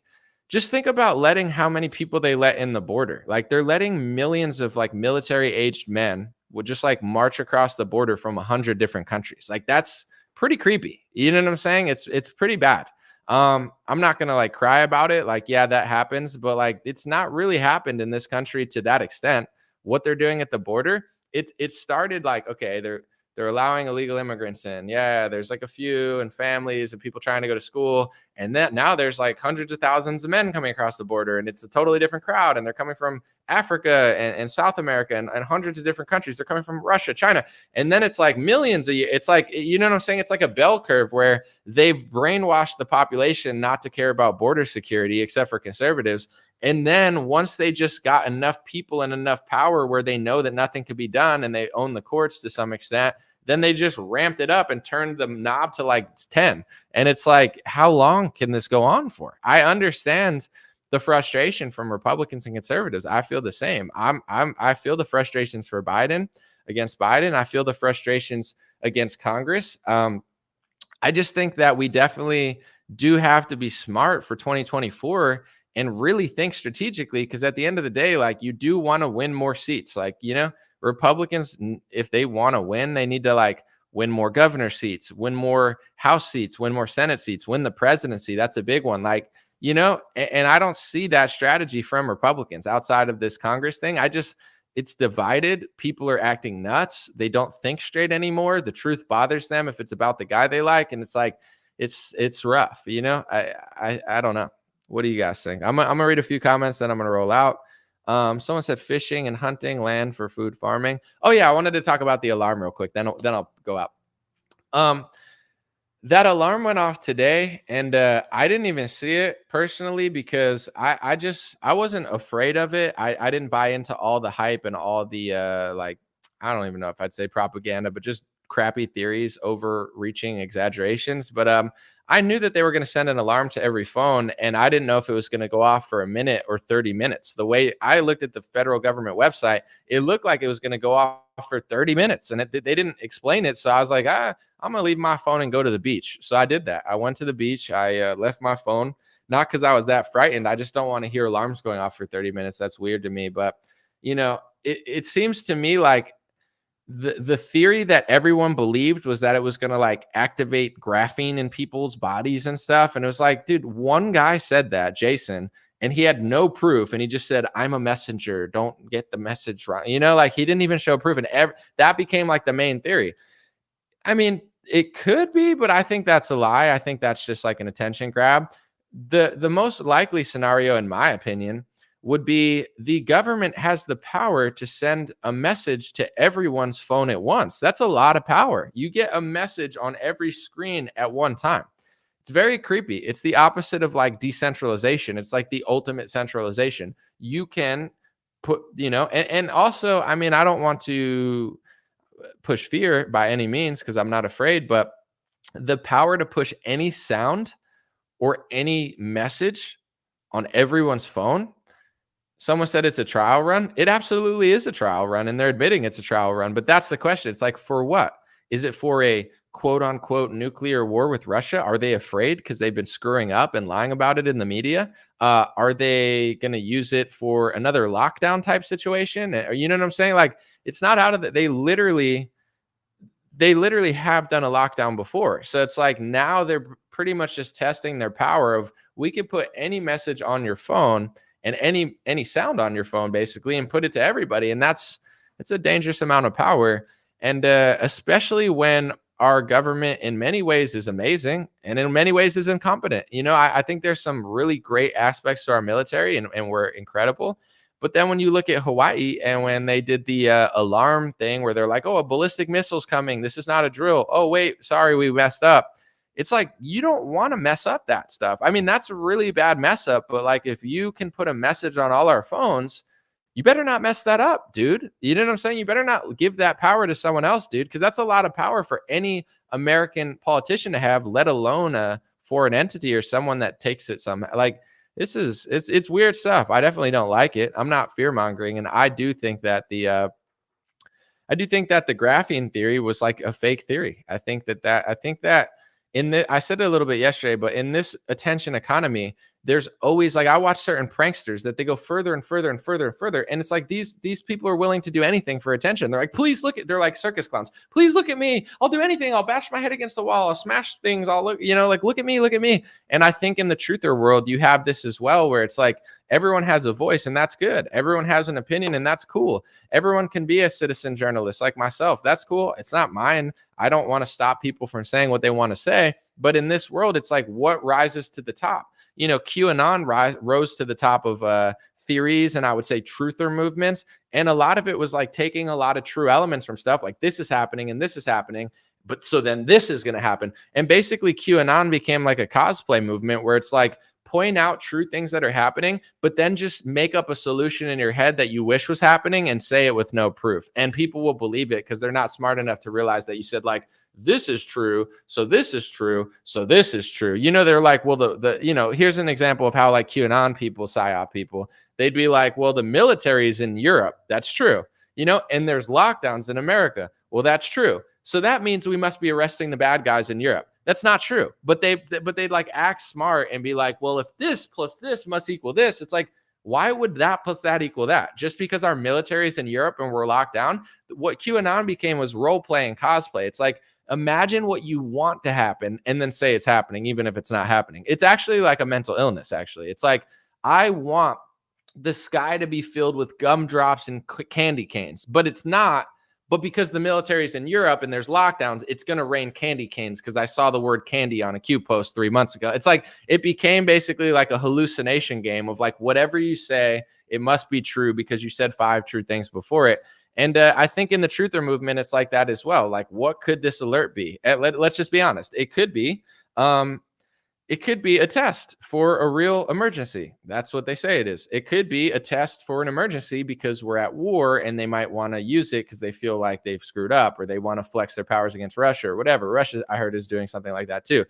just think about letting how many people they let in the border. Like they're letting millions of like military aged men would just like march across the border from 100 different countries. Like that's pretty creepy. You know what I'm saying? It's pretty bad. I'm not going to like cry about it. Like, yeah, that happens, but like, it's not really happened in this country to that extent. What they're doing at the border, it started like, okay, they're allowing illegal immigrants in. Yeah, there's like a few and families and people trying to go to school. And then now there's like hundreds of thousands of men coming across the border, and it's a totally different crowd. And they're coming from Africa and South America and hundreds of different countries. They're coming from Russia, China. And then it's like millions a year. It's like, you know what I'm saying? It's like a bell curve where they've brainwashed the population not to care about border security, except for conservatives. And then once they just got enough people and enough power where they know that nothing could be done and they own the courts to some extent, then they just ramped it up and turned the knob to like 10. And it's like, how long can this go on for? I understand the frustration from Republicans and conservatives. I feel the same. I feel the frustrations for against Biden. I feel the frustrations against Congress. I just think that we definitely do have to be smart for 2024 and really think strategically, because at the end of the day, like, you do want to win more seats. Like, Republicans, if they want to win, they need to like win more governor seats, win more House seats, win more Senate seats, win the presidency. That's a big one. Like, and I don't see that strategy from Republicans outside of this Congress thing. It's divided. People are acting nuts. They don't think straight anymore. The truth bothers them if it's about the guy they like. And it's like, it's rough. I don't know. What do you guys think? I'm gonna read a few comments, then I'm gonna roll out. Someone said fishing and hunting, land for food farming. Oh yeah, I wanted to talk about the alarm real quick. Then I'll go out. That alarm went off today, and I didn't even see it personally because I wasn't afraid of it. I didn't buy into all the hype and all the I don't even know if I'd say propaganda, but just crappy theories, overreaching exaggerations. But I knew that they were going to send an alarm to every phone, and I didn't know if it was going to go off for a minute or 30 minutes. The way I looked at the federal government website, it looked like it was going to go off for 30 minutes, and they didn't explain it. So I was like, I'm going to leave my phone and go to the beach. So I did that. I went to the beach. I left my phone, not because I was that frightened. I just don't want to hear alarms going off for 30 minutes. That's weird to me. But, it seems to me like the theory that everyone believed was that it was going to like activate graphene in people's bodies and stuff. And it was like, dude, one guy said that, Jason, and he had no proof. And he just said, I'm a messenger. Don't get the message wrong. Like he didn't even show proof. And that became like the main theory. I mean, it could be, but I think that's a lie. I think that's just like an attention grab. The most likely scenario, in my opinion, would be the government has the power to send a message to everyone's phone at once. That's a lot of power. You get a message on every screen at one time. It's very creepy. It's the opposite of like decentralization. It's like the ultimate centralization. You can put, and also, I mean, I don't want to push fear by any means because I'm not afraid, but the power to push any sound or any message on everyone's phone. Someone said it's a trial run. It absolutely is a trial run, and they're admitting it's a trial run. But that's the question. It's like, for what? Is it for a quote unquote nuclear war with Russia? Are they afraid because they've been screwing up and lying about it in the media? Are they going to use it for another lockdown type situation? You know what I'm saying? Like, it's not out of it. They literally have done a lockdown before. So it's like now they're pretty much just testing their power of, we could put any message on your phone and any sound on your phone basically and put it to everybody. And it's a dangerous amount of power. And especially when our government in many ways is amazing and in many ways is incompetent. I think there's some really great aspects to our military and we're incredible. But then when you look at Hawaii and when they did the alarm thing where they're like, oh, a ballistic missile's coming. This is not a drill. Oh, wait, sorry, we messed up. It's like, you don't want to mess up that stuff. I mean, that's a really bad mess up. But like, if you can put a message on all our phones, you better not mess that up, dude. You know what I'm saying? You better not give that power to someone else, dude, because that's a lot of power for any American politician to have, let alone a foreign entity or someone that takes it somehow. Like, it's weird stuff. I definitely don't like it. I'm not fear mongering, and I do think that the graphene theory was like a fake theory. I think that I said it a little bit yesterday, but in this attention economy, there's always, like, I watch certain pranksters that they go further and further and further and further. And it's like, these people are willing to do anything for attention. They're like, they're like circus clowns. Please look at me. I'll do anything. I'll bash my head against the wall. I'll smash things. I'll look, like, look at me, look at me. And I think in the truther world, you have this as well, where it's like, everyone has a voice and that's good. Everyone has an opinion and that's cool. Everyone can be a citizen journalist like myself. That's cool. It's not mine. I don't want to stop people from saying what they want to say. But in this world, it's like, what rises to the top? QAnon rose to the top of theories and I would say truther movements. And a lot of it was like taking a lot of true elements from stuff like this is happening and this is happening. But so then this is going to happen. And basically QAnon became like a cosplay movement where it's like, point out true things that are happening, but then just make up a solution in your head that you wish was happening and say it with no proof. And people will believe it because they're not smart enough to realize that you said, like, this is true, so this is true, so this is true. They're like, well, here's an example of how like QAnon people, PSYOP people, they'd be like, well, the military's in Europe. That's true. And there's lockdowns in America. Well, that's true. So that means we must be arresting the bad guys in Europe. That's not true. But they'd like act smart and be like, well, if this plus this must equal this, it's like, why would that plus that equal that? Just because our military is in Europe and we're locked down, what QAnon became was role play and cosplay. It's like, imagine what you want to happen and then say it's happening, even if it's not happening. It's actually like a mental illness, actually. It's like, I want the sky to be filled with gumdrops and candy canes, but it's not. But because the military is in Europe and there's lockdowns, it's going to rain candy canes because I saw the word candy on a Q post 3 months ago. It's like it became basically like a hallucination game of like whatever you say, it must be true because you said 5 true things before it. And I think in the truther movement, it's like that as well. Like, what could this alert be? Let's just be honest. It could be a test for a real emergency. That's what they say it is. It could be a test for an emergency because we're at war and they might want to use it because they feel like they've screwed up or they want to flex their powers against Russia or whatever. Russia, I heard, is doing something like that too.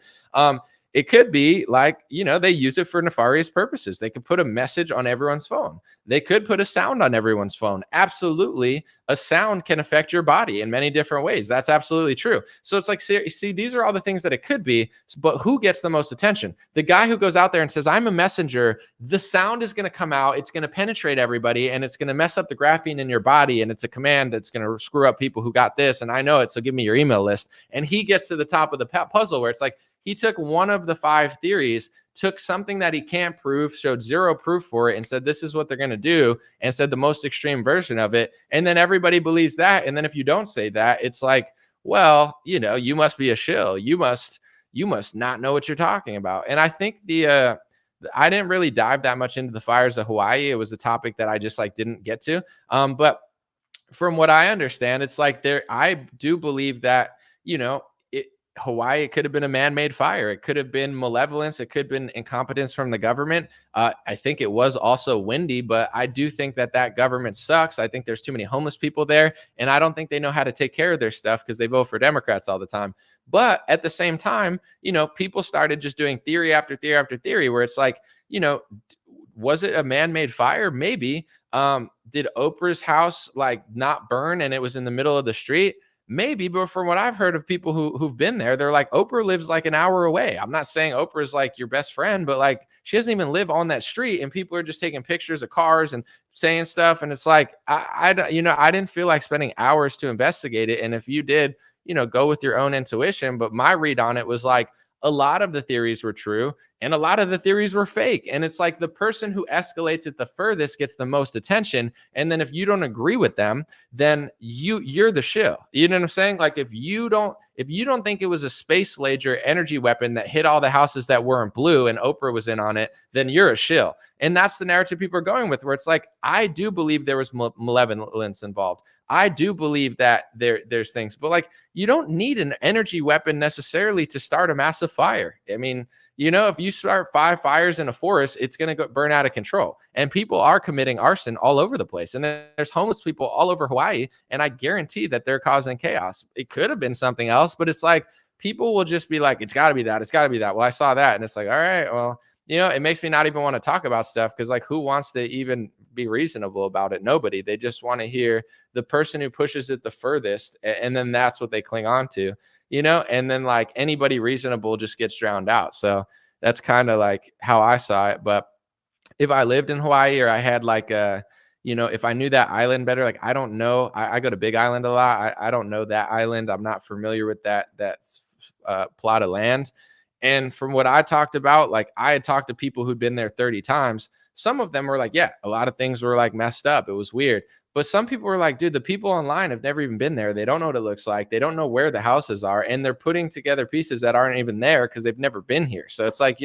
It could be like, they use it for nefarious purposes. They could put a message on everyone's phone. They could put a sound on everyone's phone. Absolutely. A sound can affect your body in many different ways. That's absolutely true. So it's like, see, these are all the things that it could be, but who gets the most attention? The guy who goes out there and says, I'm a messenger, the sound is going to come out. It's going to penetrate everybody and it's going to mess up the graphene in your body. And it's a command that's going to screw up people who got this. And I know it. So give me your email list. And he gets to the top of the puzzle where it's like, he took one of the 5 theories, took something that he can't prove, showed 0 proof for it, and said, this is what they're going to do, and said the most extreme version of it. And then everybody believes that. And then if you don't say that, it's like, well, you must be a shill. You must not know what you're talking about. And I think I didn't really dive that much into the fires of Hawaii. It was a topic that I just like didn't get to. But from what I understand, it's like I do believe that, Hawaii, it could have been a man-made fire. It could have been malevolence. It could have been incompetence from the government. I think it was also windy, but I do think that government sucks. I think there's too many homeless people there, and I don't think they know how to take care of their stuff because they vote for Democrats all the time. But at the same time, people started just doing theory after theory after theory where it's like, was it a man-made fire? Maybe. Did Oprah's house like not burn and it was in the middle of the street? Maybe, but from what I've heard of people who've been there, they're like, Oprah lives like an hour away. I'm not saying Oprah is like your best friend, but like she doesn't even live on that street, and people are just taking pictures of cars and saying stuff. And it's like, I didn't feel like spending hours to investigate it. And if you did, go with your own intuition. But my read on it was like, a lot of the theories were true and a lot of the theories were fake. And it's like the person who escalates it the furthest gets the most attention. And then if you don't agree with them, then you're the shill. You know what I'm saying? Like if you don't think it was a space laser energy weapon that hit all the houses that weren't blue and Oprah was in on it, then you're a shill. And that's the narrative people are going with, where it's like, I do believe there was malevolence involved. I do believe that there's things, but like, you don't need an energy weapon necessarily to start a massive fire. I mean, if you start 5 fires in a forest, it's going to go burn out of control. And people are committing arson all over the place. And then there's homeless people all over Hawaii. And I guarantee that they're causing chaos. It could have been something else, but it's like, people will just be like, it's got to be that. It's got to be that. Well, I saw that. And it's like, all right, well, it makes me not even want to talk about stuff because like, who wants to even be reasonable about it? Nobody. They just want to hear the person who pushes it the furthest. And then that's what they cling on to, and then like anybody reasonable just gets drowned out. So that's kind of like how I saw it. But if I lived in Hawaii or I had like if I knew that island better, like, I don't know. I go to Big Island a lot. I don't know that island. I'm not familiar with that plot of land. And from what I talked about, like I had talked to people who'd been there 30 times. Some of them were like, yeah, a lot of things were like messed up. It was weird. But some people were like, dude, the people online have never even been there. They don't know what it looks like. They don't know where the houses are. And they're putting together pieces that aren't even there because they've never been here. So it's like,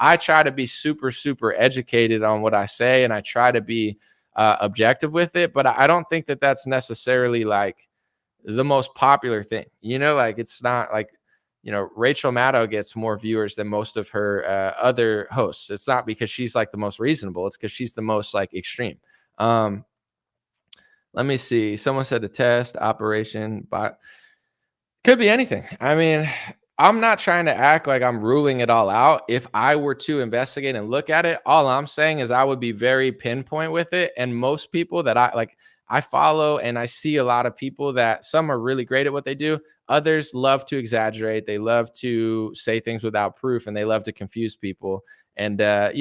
I try to be super, super educated on what I say. And I try to be objective with it. But I don't think that that's necessarily like the most popular thing. Like it's not like, Rachel Maddow gets more viewers than most of her other hosts. It's not because she's like the most reasonable. It's because she's the most like extreme. Let me see. Someone said a test operation, but could be anything. I mean, I'm not trying to act like I'm ruling it all out. If I were to investigate and look at it, all I'm saying is I would be very pinpoint with it. And most people that I follow and I see a lot of people that some are really great at what they do. Others love to exaggerate. They love to say things without proof, and they love to confuse people. And, I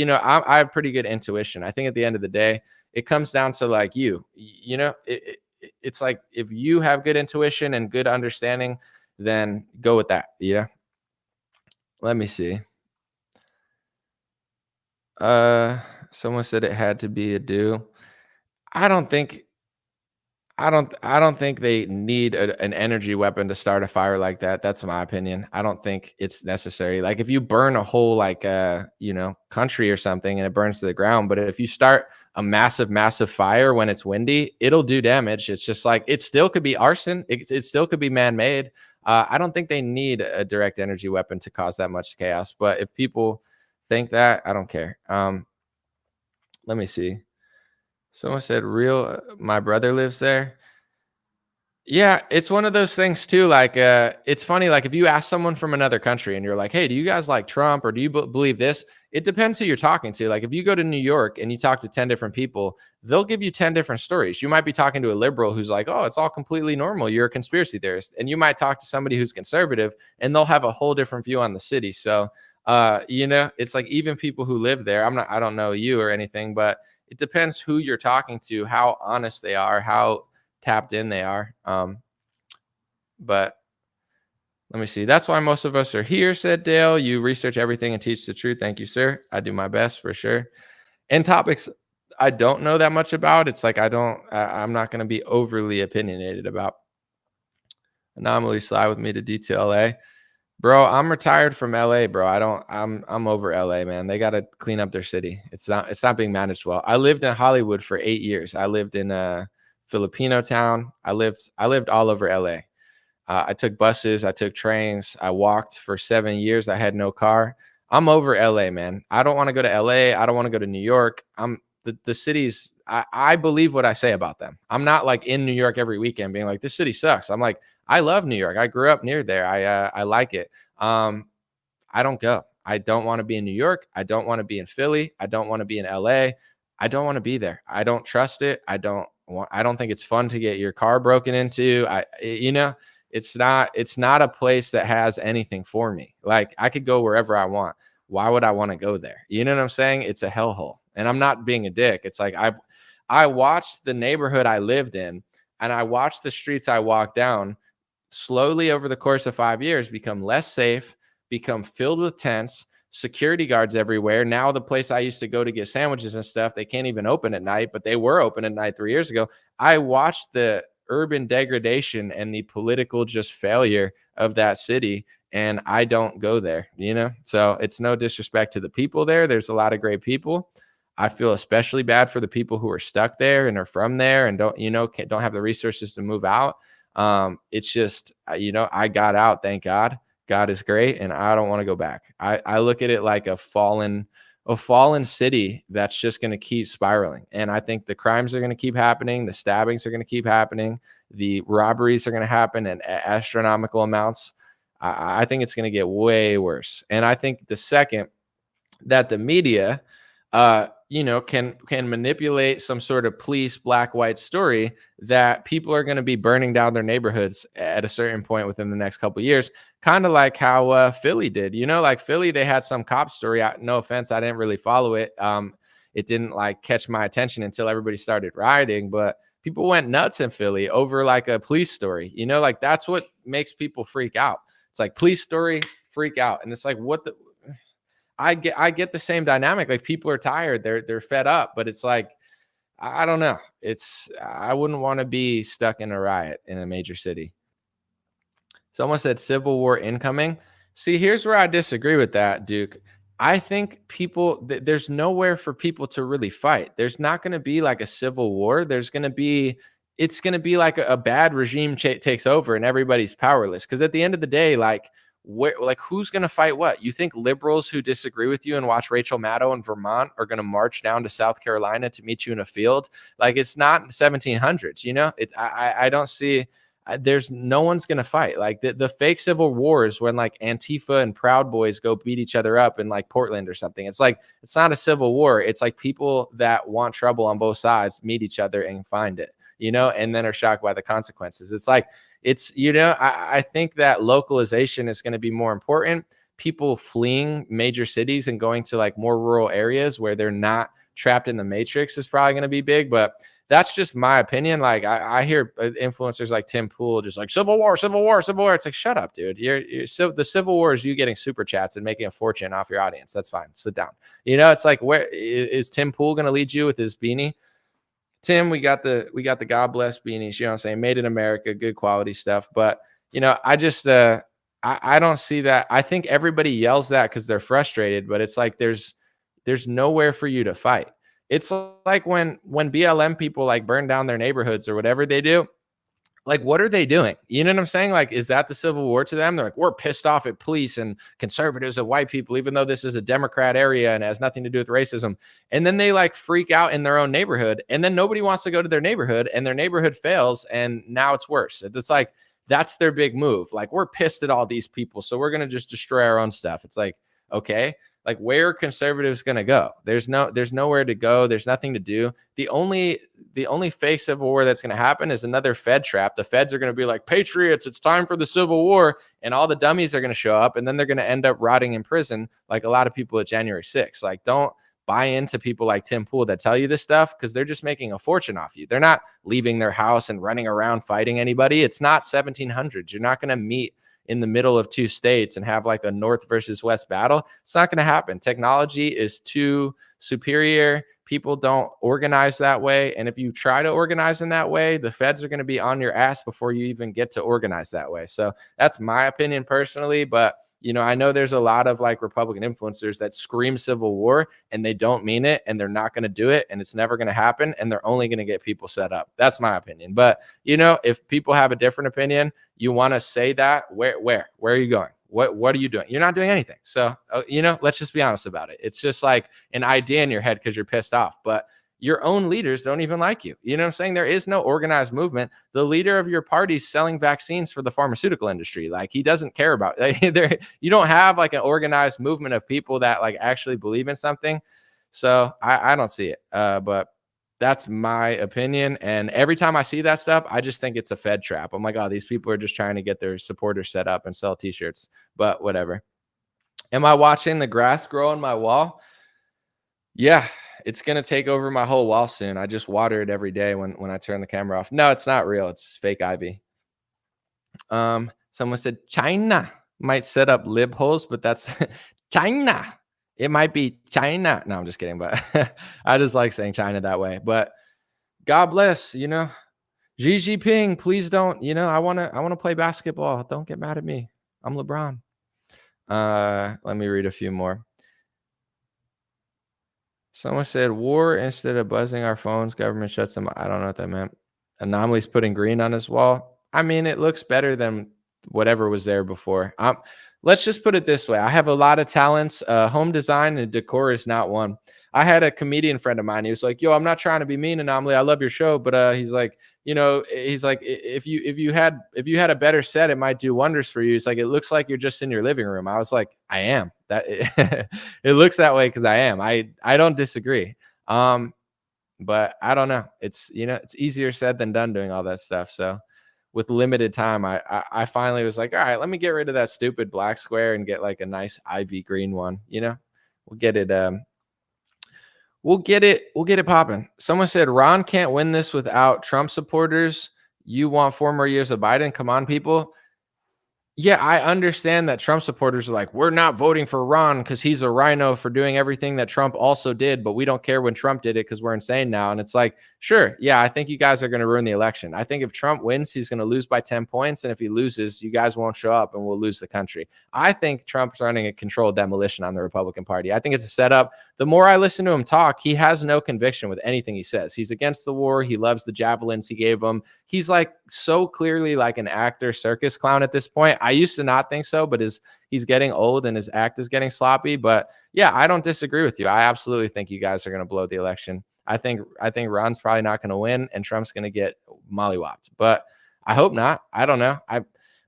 have pretty good intuition. I think at the end of the day, it comes down to like it's like if you have good intuition and good understanding, then go with that. Let me see. Someone said it had to be a do. I don't think I don't think they need an energy weapon to start a fire like that. That's my opinion. I don't think it's necessary. Like if you burn a whole country or something and it burns to the ground, but if you start a massive fire when it's windy, it'll do damage. It's just like it still could be arson. It still could be man-made. I don't think they need a direct energy weapon to cause that much chaos. But if people think that, I don't care. Let me see. Someone said, "Real, my brother lives there." Yeah, it's one of those things too. Like, it's funny. Like, if you ask someone from another country and you're like, "Hey, do you guys like Trump or do you believe this?" It depends who you're talking to. Like, if you go to New York and you talk to 10 different people, they'll give you 10 different stories. You might be talking to a liberal who's like, "Oh, it's all completely normal. You're a conspiracy theorist," and you might talk to somebody who's conservative, and they'll have a whole different view on the city. So, it's like even people who live there. I don't know you or anything, but it depends who you're talking to, how honest they are, how tapped in they are. But let me see. That's why most of us are here, said Dale. You research everything and teach the truth. Thank you, sir. I do my best for sure. And topics I don't know that much about. It's like I'm not going to be overly opinionated about. Anomaly slide with me to DTLA. Bro, I'm retired from LA, bro. I'm over LA, man. They got to clean up their city. It's not being managed well. I lived in Hollywood for 8 years. I lived in a Filipino town. I lived all over LA. I took buses, I took trains, I walked for 7 years. I had no car. I'm over LA, man. I don't want to go to LA. I don't want to go to New York. The cities. I believe what I say about them. I'm not like in New York every weekend being like, this city sucks. I'm like, I love New York. I grew up near there. I like it. I don't go. I don't want to be in New York. I don't want to be in Philly. I don't want to be in LA. I don't want to be there. I don't trust it. I don't think it's fun to get your car broken into. It's not a place that has anything for me. Like I could go wherever I want. Why would I want to go there? You know what I'm saying? It's a hellhole. And I'm not being a dick. It's like I watched the neighborhood I lived in and I watched the streets I walked down slowly over the course of 5 years become less safe, become filled with tents, security guards everywhere. Now the place I used to go to get sandwiches and stuff, they can't even open at night, but they were open at night 3 years ago. I watched the urban degradation and the political just failure of that city, and I don't go there, So it's no disrespect to the people there. There's a lot of great people. I feel especially bad for the people who are stuck there and are from there and don't have the resources to move out. It's just, I got out, thank God. God is great, and I don't want to go back. I look at it like a fallen city that's just going to keep spiraling. And I think the crimes are going to keep happening. The stabbings are going to keep happening. The robberies are going to happen in astronomical amounts. I think it's going to get way worse. And I think the second that the media, can manipulate some sort of police black-white story that people are going to be burning down their neighborhoods at a certain point within the next couple of years, kind of like how Philly did. Like Philly, they had some cop story. No offense, I didn't really follow it. It didn't like catch my attention until everybody started rioting, but people went nuts in Philly over like a police story. Like that's what makes people freak out. It's like police story, freak out, and it's like what the. I get the same dynamic. Like people are tired, they're fed up, but it's like, I don't know. I wouldn't want to be stuck in a riot in a major city. Someone said civil war incoming. See, here's where I disagree with that, Duke. I think there's nowhere for people to really fight. There's not going to be like a civil war. It's going to be like a bad regime takes over and everybody's powerless. Because at the end of the day, who's going to fight what? You think liberals who disagree with you and watch Rachel Maddow in Vermont are going to march down to South Carolina to meet you in a field? Like it's not 1700s, I don't see, there's no one's going to fight. Like the fake civil wars when like Antifa and Proud Boys go beat each other up in like Portland or something. It's like, it's not a civil war. It's like people that want trouble on both sides meet each other and find it. and then are shocked by the consequences. It's like, I think that localization is going to be more important. People fleeing major cities and going to like more rural areas where they're not trapped in the matrix is probably going to be big. But that's just my opinion. Like I hear influencers like Tim Pool just like civil war. It's like, shut up, dude. So the civil war is you getting super chats and making a fortune off your audience. That's fine. Sit down. It's like, where is Tim Pool going to lead you with his beanie? Tim, we got the God bless beanies, you know what I'm saying? Made in America, good quality stuff. But, I just, I don't see that. I think everybody yells that because they're frustrated, but it's like, there's nowhere for you to fight. It's like when BLM people like burn down their neighborhoods or whatever they do, like, what are they doing? You know what I'm saying? Like, is that the Civil War to them? They're like, we're pissed off at police and conservatives and white people, even though this is a Democrat area and has nothing to do with racism. And then they like freak out in their own neighborhood. And then nobody wants to go to their neighborhood and their neighborhood fails. And now it's worse. It's like, that's their big move. Like, we're pissed at all these people, so we're going to just destroy our own stuff. It's like, okay. Like, where are conservatives going to go? There's nowhere to go. There's nothing to do. The only fake civil war that's going to happen is another Fed trap. The Feds are going to be like, patriots, it's time for the Civil War. And all the dummies are going to show up, and then they're going to end up rotting in prison like a lot of people at January 6th. Like, don't buy into people like Tim Pool that tell you this stuff, because they're just making a fortune off you. They're not leaving their house and running around fighting anybody. It's not 1700s. You're not going to meet in the middle of two states and have like a North versus West battle. It's not going to happen. Technology is too superior. People don't organize that way. And if you try to organize in that way, the Feds are going to be on your ass before you even get to organize that way. So that's my opinion personally. But I know there's a lot of like Republican influencers that scream civil war and they don't mean it, and they're not going to do it, and it's never going to happen, and they're only going to get people set up. That's my opinion. But if people have a different opinion, you want to say that, where are you going? What are you doing? You're not doing anything. So, let's just be honest about it. It's just like an idea in your head because you're pissed off, but your own leaders don't even like you. You know what I'm saying? There is no organized movement. The leader of your party is selling vaccines for the pharmaceutical industry. Like, he doesn't care about it. You don't have like an organized movement of people that like actually believe in something. So I don't see it. But that's my opinion. And every time I see that stuff, I just think it's a Fed trap. I'm like, oh, these people are just trying to get their supporters set up and sell t-shirts, but whatever. Am I watching the grass grow on my wall? Yeah, it's going to take over my whole wall soon. I just water it every day when I turn the camera off. No, it's not real. It's fake ivy. Someone said China might set up lib holes, but that's China. It might be China. No, I'm just kidding. But I just like saying China that way. But God bless, Xi Jinping, please don't, I want to play basketball. Don't get mad at me. I'm LeBron. Let me read a few more. Someone said war instead of buzzing our phones. Government shuts them. I don't know what that meant. Anomaly's putting green on his wall. I mean, it looks better than whatever was there before. Let's just put it this way. I have a lot of talents. Home design and decor is not one. I had a comedian friend of mine. He was like, yo, I'm not trying to be mean, Anomaly. I love your show. But he's like, if you had a better set, it might do wonders for you. It's like, it looks like you're just in your living room. I was like, I am. That it looks that way because I am. I don't disagree. But I don't know. It's it's easier said than done doing all that stuff. So with limited time, I finally was like, all right, let me get rid of that stupid black square and get like a nice ivy green one. We'll get it. We'll get it popping. Someone said Ron can't win this without Trump supporters. You want 4 more years of Biden? Come on, people. Yeah, I understand that Trump supporters are like, we're not voting for Ron because he's a rhino for doing everything that Trump also did, but we don't care when Trump did it because we're insane now. And it's like, sure, yeah, I think you guys are going to ruin the election. I think if Trump wins, he's going to lose by 10 points. And if he loses, you guys won't show up and we'll lose the country. I think Trump's running a controlled demolition on the Republican Party. I think it's a setup. The more I listen to him talk, he has no conviction with anything he says. He's against the war. He loves the javelins he gave him. He's like so clearly like an actor circus clown at this point. I used to not think so, but he's getting old and his act is getting sloppy. But yeah, I don't disagree with you. I absolutely think you guys are going to blow the election. I think Ron's probably not going to win and Trump's going to get mollywopped, but I hope not. I don't know.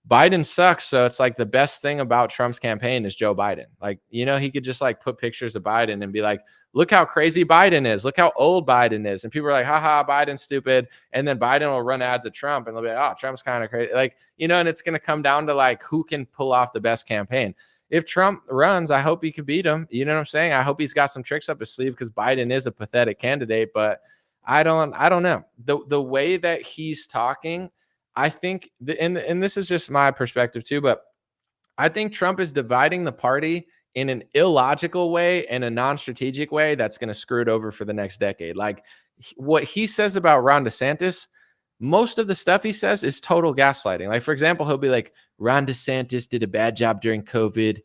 Biden sucks. So it's like the best thing about Trump's campaign is Joe Biden. Like, he could just like put pictures of Biden and be like, look how crazy Biden is. Look how old Biden is. And people are like, haha, Biden's stupid. And then Biden will run ads at Trump and they'll be like, oh, Trump's kind of crazy. Like, you know, and it's going to come down to like who can pull off the best campaign. If Trump runs, I hope he can beat him. You know what I'm saying? I hope he's got some tricks up his sleeve because Biden is a pathetic candidate, but I don't know. The way that he's talking, I think, and this is just my perspective too, but I think Trump is dividing the party in an illogical way and a non-strategic way that's going to screw it over for the next decade. Like what he says about Ron DeSantis, most of the stuff he says is total gaslighting. Like, for example, he'll be like, Ron DeSantis did a bad job during COVID.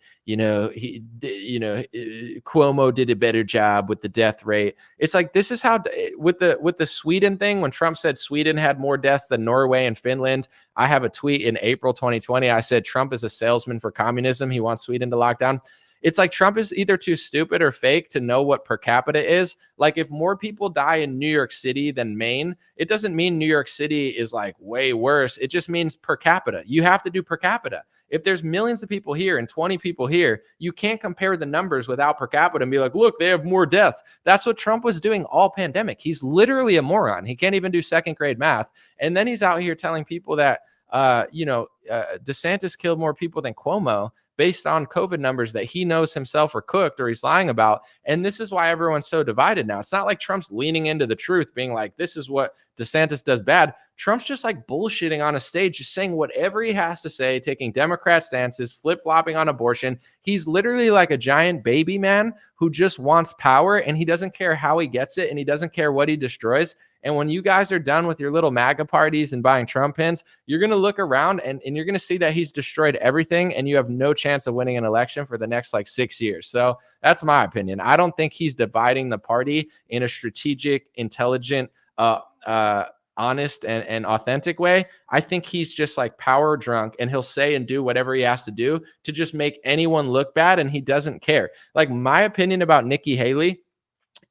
Cuomo did a better job with the death rate. It's like, this is how with the Sweden thing, when Trump said Sweden had more deaths than Norway and Finland, I have a tweet in April 2020. I said, Trump is a salesman for communism. He wants Sweden to lock down. It's like Trump is either too stupid or fake to know what per capita is. Like if more people die in New York City than Maine, it doesn't mean New York City is like way worse. It just means per capita. You have to do per capita. If there's millions of people here and 20 people here, you can't compare the numbers without per capita and be like, look, they have more deaths. That's what Trump was doing all pandemic. He's literally a moron. He can't even do second grade math. And then he's out here telling people that, DeSantis killed more people than Cuomo, based on COVID numbers that he knows himself are cooked or he's lying about. And this is why everyone's so divided now. It's not like Trump's leaning into the truth, being like, this is what DeSantis does bad. Trump's just like bullshitting on a stage, just saying whatever he has to say, taking Democrat stances, flip-flopping on abortion. He's literally like a giant baby man who just wants power, and he doesn't care how he gets it, and he doesn't care what he destroys. And when you guys are done with your little MAGA parties and buying Trump pins, you're going to look around and you're going to see that he's destroyed everything, and you have no chance of winning an election for the next like 6 years. So that's my opinion. I don't think he's dividing the party in a strategic, intelligent, honest and authentic way. I think he's just like power drunk, and he'll say and do whatever he has to do to just make anyone look bad, and he doesn't care. Like my opinion about Nikki Haley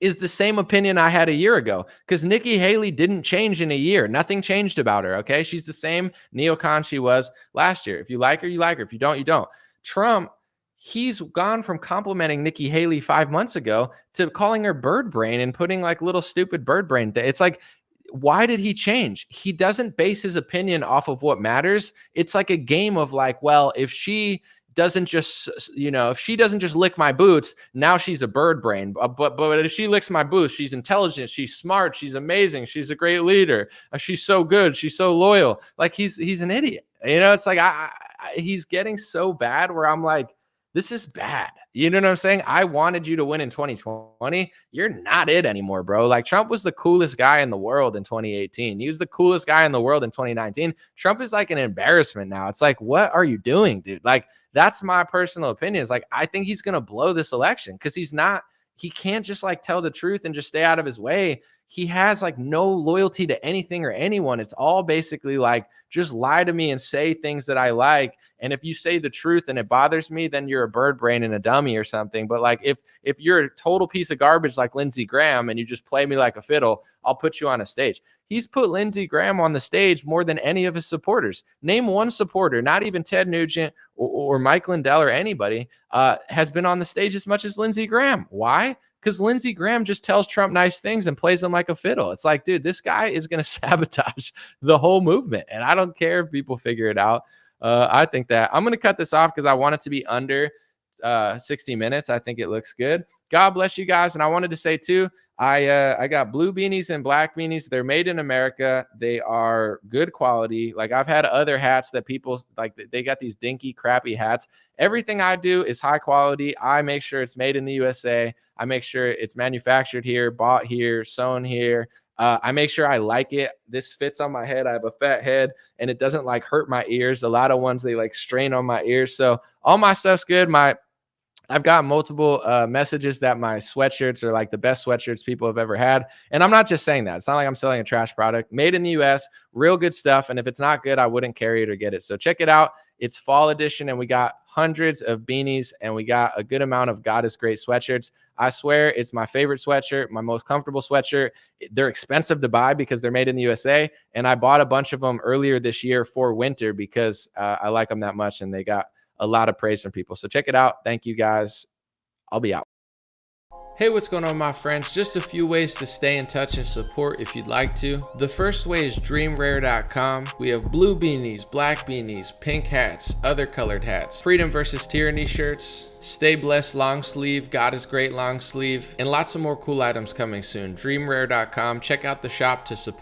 is the same opinion I had a year ago, because Nikki Haley didn't change in a year. Nothing changed about her. Okay. She's the same neocon she was last year. If you like her, you like her. If you don't, you don't. Trump, he's gone from complimenting Nikki Haley 5 months ago to calling her bird brain and putting like little stupid bird brain. It's like, why did he change? He doesn't base his opinion off of what matters. It's like a game of like, well, if she doesn't just, if she doesn't just lick my boots, now she's a bird brain. But if she licks my boots, she's intelligent, she's smart, she's amazing, she's a great leader, she's so good, she's so loyal. Like he's an idiot. It's like he's getting so bad where I'm like, this is bad. You know what I'm saying? I wanted you to win in 2020. You're not it anymore, bro. Like Trump was the coolest guy in the world in 2018. He was the coolest guy in the world in 2019. Trump is like an embarrassment now. It's like, what are you doing, dude? Like, that's my personal opinion. Is like, I think he's going to blow this election because he can't just like tell the truth and just stay out of his way. He has like no loyalty to anything or anyone. It's all basically like, just lie to me and say things that I like. And if you say the truth and it bothers me, then you're a bird brain and a dummy or something. But like, if you're a total piece of garbage like Lindsey Graham and you just play me like a fiddle, I'll put you on a stage. He's put Lindsey Graham on the stage more than any of his supporters. Name one supporter, not even Ted Nugent or Mike Lindell or anybody, has been on the stage as much as Lindsey Graham. Why? Because Lindsey Graham just tells Trump nice things and plays him like a fiddle. It's like, dude, this guy is going to sabotage the whole movement. And I don't care if people figure it out. I think that I'm going to cut this off because I want it to be under 60 minutes. I think it looks good. God bless you guys. And I wanted to say too, I got blue beanies and black beanies. They're made in America. They are good quality. Like I've had other hats that people like, they got these dinky, crappy hats. Everything I do is high quality. I make sure it's made in the USA. I make sure it's manufactured here, bought here, sewn here. I make sure I like it. This fits on my head. I have a fat head and it doesn't like hurt my ears. A lot of ones, they like strain on my ears. So all my stuff's good. I've got multiple messages that my sweatshirts are like the best sweatshirts people have ever had. And I'm not just saying that. It's not like I'm selling a trash product. Made in the US, real good stuff. And if it's not good, I wouldn't carry it or get it. So check it out. It's fall edition and we got hundreds of beanies and we got a good amount of God is Great sweatshirts. I swear it's my favorite sweatshirt, my most comfortable sweatshirt. They're expensive to buy because they're made in the USA. And I bought a bunch of them earlier this year for winter because I like them that much and they got a lot of praise from people. So check it out. Thank you guys. I'll be out. Hey, what's going on, my friends? Just a few ways to stay in touch and support if you'd like to. The first way is dreamrare.com. We have blue beanies, black beanies, pink hats, other colored hats, freedom versus tyranny shirts, stay blessed long sleeve, God is great long sleeve, and lots of more cool items coming soon. Dreamrare.com. Check out the shop to support